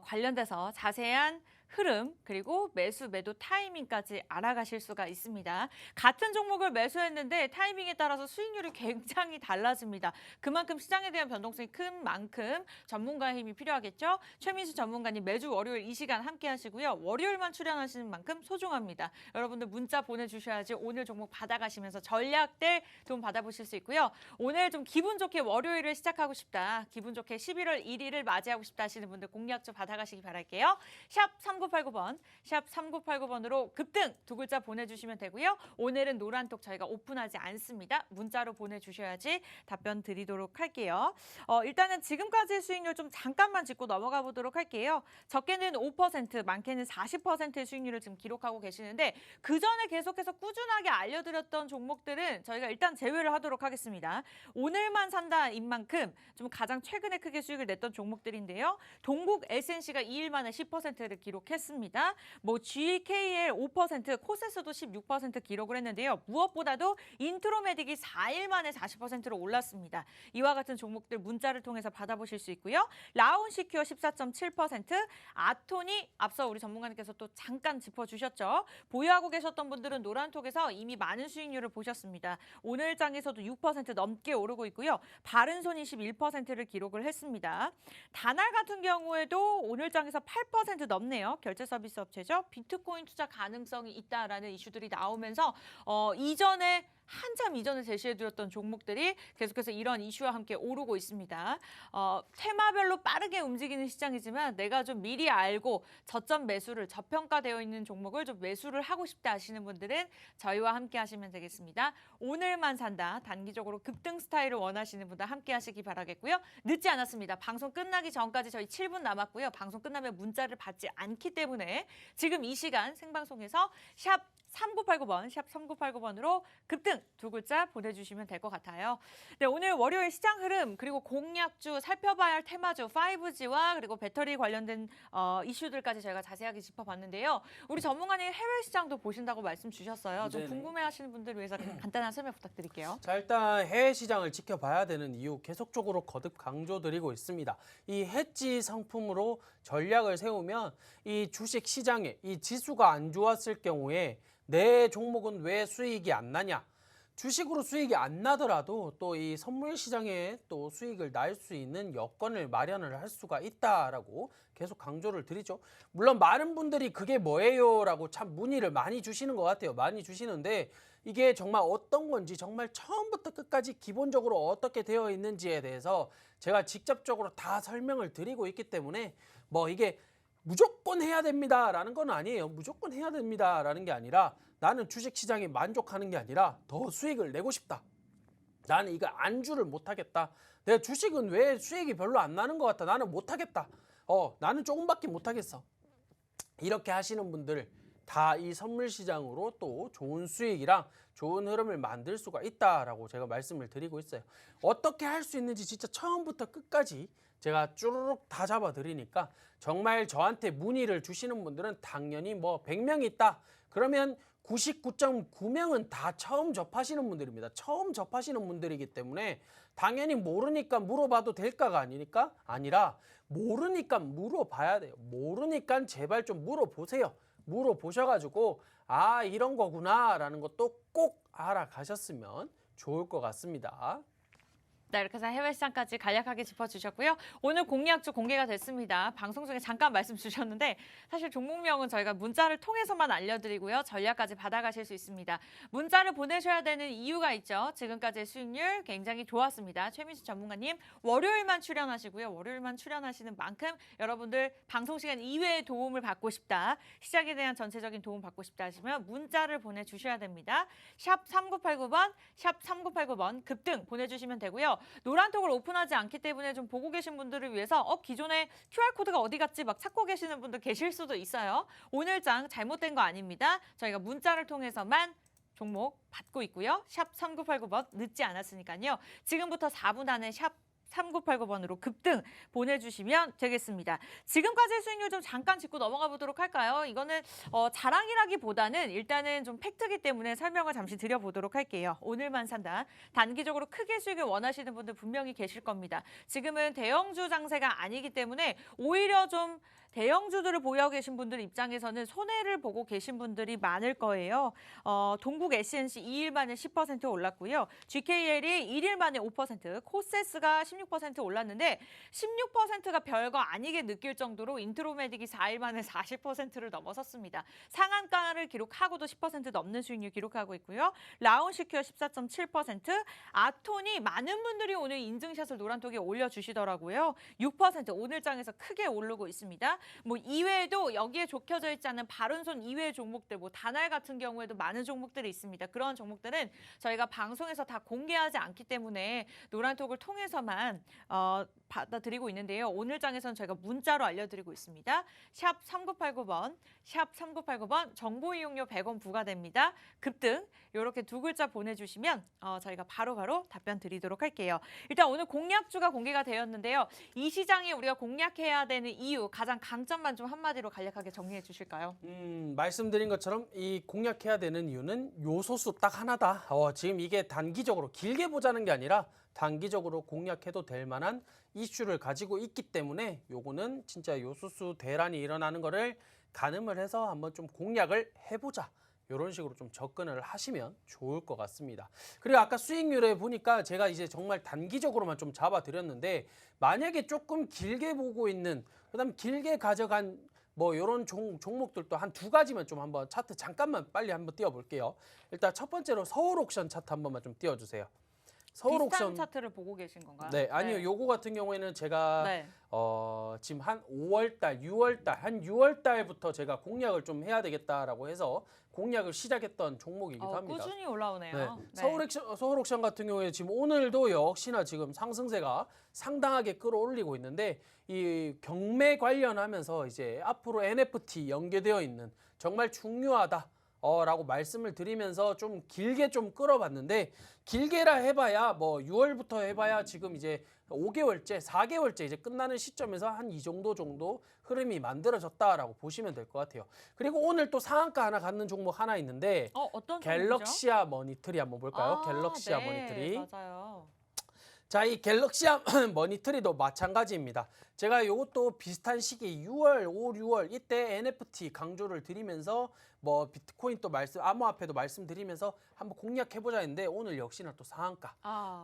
관련돼서 자세한 흐름 그리고 매수 매도 타이밍까지 알아가실 수가 있습니다. 같은 종목을 매수했는데 타이밍에 따라서 수익률이 굉장히 달라집니다. 그만큼 시장에 대한 변동성이 큰 만큼 전문가의 힘이 필요하겠죠. 최민수 전문가님 매주 월요일 이 시간 함께 하시고요. 월요일만 출연하시는 만큼 소중합니다. 여러분들 문자 보내주셔야지 오늘 종목 받아가시면서 전략들 도움 받아보실 수 있고요. 오늘 좀 기분 좋게 월요일을 시작하고 싶다. 기분 좋게 11월 1일을 맞이하고 싶다 하시는 분들 공략 좀 받아가시기 바랄게요. 샵 3989번, 샵 3989번으로 급등 두 글자 보내주시면 되고요. 오늘은 노란톡 저희가 오픈하지 않습니다. 문자로 보내주셔야지 답변 드리도록 할게요. 일단은 지금까지의 수익률 좀 잠깐만 짚고 넘어가 보도록 할게요. 적게는 5%, 많게는 40%의 수익률을 지금 기록하고 계시는데 그 전에 계속해서 꾸준하게 알려드렸던 종목들은 저희가 일단 제외를 하도록 하겠습니다. 오늘만 산다인 만큼 좀 가장 최근에 크게 수익을 냈던 종목들인데요. 동국 SNC가 2일 만에 10%를 기록했습니다. 뭐 GKL 5%, 코세스도 16% 기록을 했는데요. 무엇보다도 인트로메딕이 4일 만에 40%로 올랐습니다. 이와 같은 종목들 문자를 통해서 받아보실 수 있고요. 라운시큐어 14.7%, 아톤이 앞서 우리 전문가님께서 또 잠깐 짚어주셨죠. 보유하고 계셨던 분들은 노란톡에서 이미 많은 수익률을 보셨습니다. 오늘 장에서도 6% 넘게 오르고 있고요. 바른손이 11%를 기록을 했습니다. 다날 같은 경우에도 오늘 장에서 8% 넘네요. 결제 서비스 업체죠. 비트코인 투자 가능성이 있다라는 이슈들이 나오면서 한참 이전에 제시해드렸던 종목들이 계속해서 이런 이슈와 함께 오르고 있습니다. 테마별로 빠르게 움직이는 시장이지만 내가 좀 미리 알고 저점 매수를 저평가되어 있는 종목을 좀 매수를 하고 싶다 하시는 분들은 저희와 함께 하시면 되겠습니다. 오늘만 산다. 단기적으로 급등 스타일을 원하시는 분들 함께 하시기 바라겠고요. 늦지 않았습니다. 방송 끝나기 전까지 저희 7분 남았고요. 방송 끝나면 문자를 받지 않기 때문에 지금 이 시간 생방송에서 샵 3989번, 샵 3989번으로 급등 두 글자 보내주시면 될 것 같아요. 네, 오늘 월요일 시장 흐름 그리고 공략주 살펴봐야 할 테마주 5G와 그리고 배터리 관련된 이슈들까지 저희가 자세하게 짚어봤는데요. 우리 전문가님 해외 시장도 보신다고 말씀 주셨어요. 좀 네네. 궁금해하시는 분들 위해서 간단한 설명 부탁드릴게요. 자, 일단 해외 시장을 지켜봐야 되는 이유 계속적으로 거듭 강조드리고 있습니다. 이 해지 상품으로 전략을 세우면 이 주식 시장에 이 지수가 안 좋았을 경우에 내 종목은 왜 수익이 안 나냐? 주식으로 수익이 안 나더라도 또 이 선물 시장에 또 수익을 날 수 있는 여건을 마련을 할 수가 있다라고 계속 강조를 드리죠. 물론 많은 분들이 그게 뭐예요라고 참 문의를 많이 주시는 것 같아요. 많이 주시는데 이게 정말 어떤 건지 정말 처음부터 끝까지 기본적으로 어떻게 되어 있는지에 대해서 제가 직접적으로 다 설명을 드리고 있기 때문에 뭐 이게 무조건 해야 됩니다라는 건 아니에요. 무조건 해야 됩니다라는 게 아니라 나는 주식시장에 만족하는 게 아니라 더 수익을 내고 싶다. 나는 이거 안주를 못하겠다. 내가 주식은 왜 수익이 별로 안 나는 것 같다. 나는 못하겠다. 나는 조금밖에 못하겠어. 이렇게 하시는 분들 다 이 선물 시장으로 또 좋은 수익이랑 좋은 흐름을 만들 수가 있다라고 제가 말씀을 드리고 있어요. 어떻게 할 수 있는지 진짜 처음부터 끝까지 제가 쭈루룩 다 잡아 드리니까 정말 저한테 문의를 주시는 분들은 당연히 뭐 100명이 있다. 그러면 99.9명은 다 처음 접하시는 분들입니다. 처음 접하시는 분들이기 때문에 당연히 모르니까 물어봐도 될까가 아니라 모르니까 물어봐야 돼요. 모르니까 제발 좀 물어보세요. 물어보셔가지고 아 이런 거구나 라는 것도 꼭 알아가셨으면 좋을 것 같습니다. 네, 이렇게 해서 해외 시장까지 간략하게 짚어주셨고요. 오늘 공략주 공개가 됐습니다. 방송 중에 잠깐 말씀 주셨는데 사실 종목명은 저희가 문자를 통해서만 알려드리고요. 전략까지 받아가실 수 있습니다. 문자를 보내셔야 되는 이유가 있죠. 지금까지의 수익률 굉장히 좋았습니다. 최민수 전문가님 월요일만 출연하시고요. 월요일만 출연하시는 만큼 여러분들 방송 시간 이외에 도움을 받고 싶다. 시장에 대한 전체적인 도움 받고 싶다 하시면 문자를 보내주셔야 됩니다. 샵 3989번, 샵 3989번 급등 보내주시면 되고요. 노란톡을 오픈하지 않기 때문에 좀 보고 계신 분들을 위해서 기존에 QR코드가 어디 갔지 막 찾고 계시는 분들 계실 수도 있어요. 오늘 장 잘못된 거 아닙니다. 저희가 문자를 통해서만 종목 받고 있고요. 샵 3989번 늦지 않았으니까요. 지금부터 4분 안에 샵 3989번으로 급등 보내주시면 되겠습니다. 지금까지의 수익률 좀 잠깐 짚고 넘어가 보도록 할까요? 이거는 자랑이라기보다는 일단은 좀 팩트이기 때문에 설명을 잠시 드려보도록 할게요. 오늘만 산다. 단기적으로 크게 수익을 원하시는 분들 분명히 계실 겁니다. 지금은 대형주 장세가 아니기 때문에 오히려 좀 대형주들을 보유하고 계신 분들 입장에서는 손해를 보고 계신 분들이 많을 거예요. 동국 S&C 2일 만에 10% 올랐고요. GKL이 1일 만에 5%, 코세스가 16% 올랐는데 16%가 별거 아니게 느낄 정도로 인트로메딕이 4일 만에 40%를 넘어섰습니다. 상한가를 기록하고도 10% 넘는 수익률 기록하고 있고요. 라운시큐어 14.7%, 아톤이 많은 분들이 오늘 인증샷을 노란톡에 올려주시더라고요. 6% 오늘 장에서 크게 오르고 있습니다. 뭐 이외에도 여기에 적혀져 있지 않은 바른손 이외의 종목들, 뭐 다날 같은 경우에도 많은 종목들이 있습니다. 그런 종목들은 저희가 방송에서 다 공개하지 않기 때문에 노란톡을 통해서만 받아드리고 있는데요. 오늘 장에서는 저희가 문자로 알려드리고 있습니다. 샵 3989번, 샵 3989번 정보 이용료 100원 부과됩니다. 급등 이렇게 두 글자 보내주시면 저희가 바로바로 답변 드리도록 할게요. 일단 오늘 공략주가 공개가 되었는데요. 이 시장에 우리가 공략해야 되는 이유, 가장 강점만 좀 한마디로 간략하게 정리해 주실까요? 말씀드린 것처럼 이 공략해야 되는 이유는 요소수 딱 하나다. 지금 이게 단기적으로 길게 보자는 게 아니라 단기적으로 공략해도 될 만한 이슈를 가지고 있기 때문에 요거는 진짜 요소수 대란이 일어나는 거를 가늠을 해서 한번 좀 공략을 해보자. 이런 식으로 좀 접근을 하시면 좋을 것 같습니다. 그리고 아까 수익률에 보니까 제가 이제 정말 단기적으로만 좀 잡아드렸는데 만약에 조금 길게 보고 있는 그다음 길게 가져간 뭐 이런 종목들도 한 두 가지만 좀 한번 차트 잠깐만 빨리 한번 띄워볼게요. 일단 첫 번째로 서울옥션 차트 한 번만 좀 띄워주세요. 비슷한 차트를 보고 계신 건가요? 네, 아니요. 요거 같은 경우에는 제가 네. 지금 한 5월달, 6월달, 한 6월달부터 제가 공략을 좀 해야 되겠다라고 해서 공략을 시작했던 종목이기도 합니다. 꾸준히 올라오네요. 네. 서울옥션 같은 경우에 지금 오늘도 역시나 지금 상승세가 상당하게 끌어올리고 있는데 이 경매 관련하면서 이제 앞으로 NFT 연계되어 있는 정말 중요하다. 라고 말씀을 드리면서 좀 길게 좀 끌어봤는데 길게라 해봐야 뭐 6월부터 해봐야 지금 이제 5개월째, 4개월째 이제 끝나는 시점에서 한 이 정도 흐름이 만들어졌다라고 보시면 될 것 같아요. 그리고 오늘 또 상한가 하나 갖는 종목 하나 있는데 어떤 갤럭시아 머니터리 한번 볼까요? 갤럭시아 네, 머니터리. 맞아요. 자, 이 갤럭시암 머니터리도 마찬가지입니다. 제가 이것도 비슷한 시기 6월, 5, 6월 이때 NFT 강조를 드리면서 뭐 비트코인 또 암호화폐도 말씀드리면서 한번 공략해보자 했는데 오늘 역시나 또 상한가.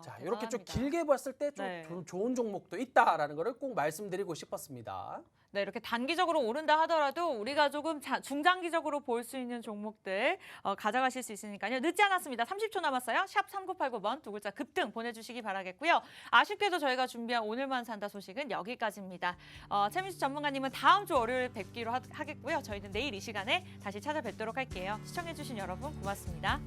자, 이렇게 좀 대단합니다. 길게 봤을 때 좀 네. 좋은 종목도 있다라는 거를 꼭 말씀드리고 싶었습니다. 네, 이렇게 단기적으로 오른다 하더라도 우리가 조금 중장기적으로 볼 수 있는 종목들 가져가실 수 있으니까요. 늦지 않았습니다. 30초 남았어요. 샵 3989번 두 글자 급등 보내주시기 바라겠고요. 아쉽게도 저희가 준비한 오늘만 산다 소식은 여기까지입니다. 최민수 전문가님은 다음 주 월요일 뵙기로 하겠고요. 저희는 내일 이 시간에 다시 찾아뵙도록 할게요. 시청해주신 여러분 고맙습니다.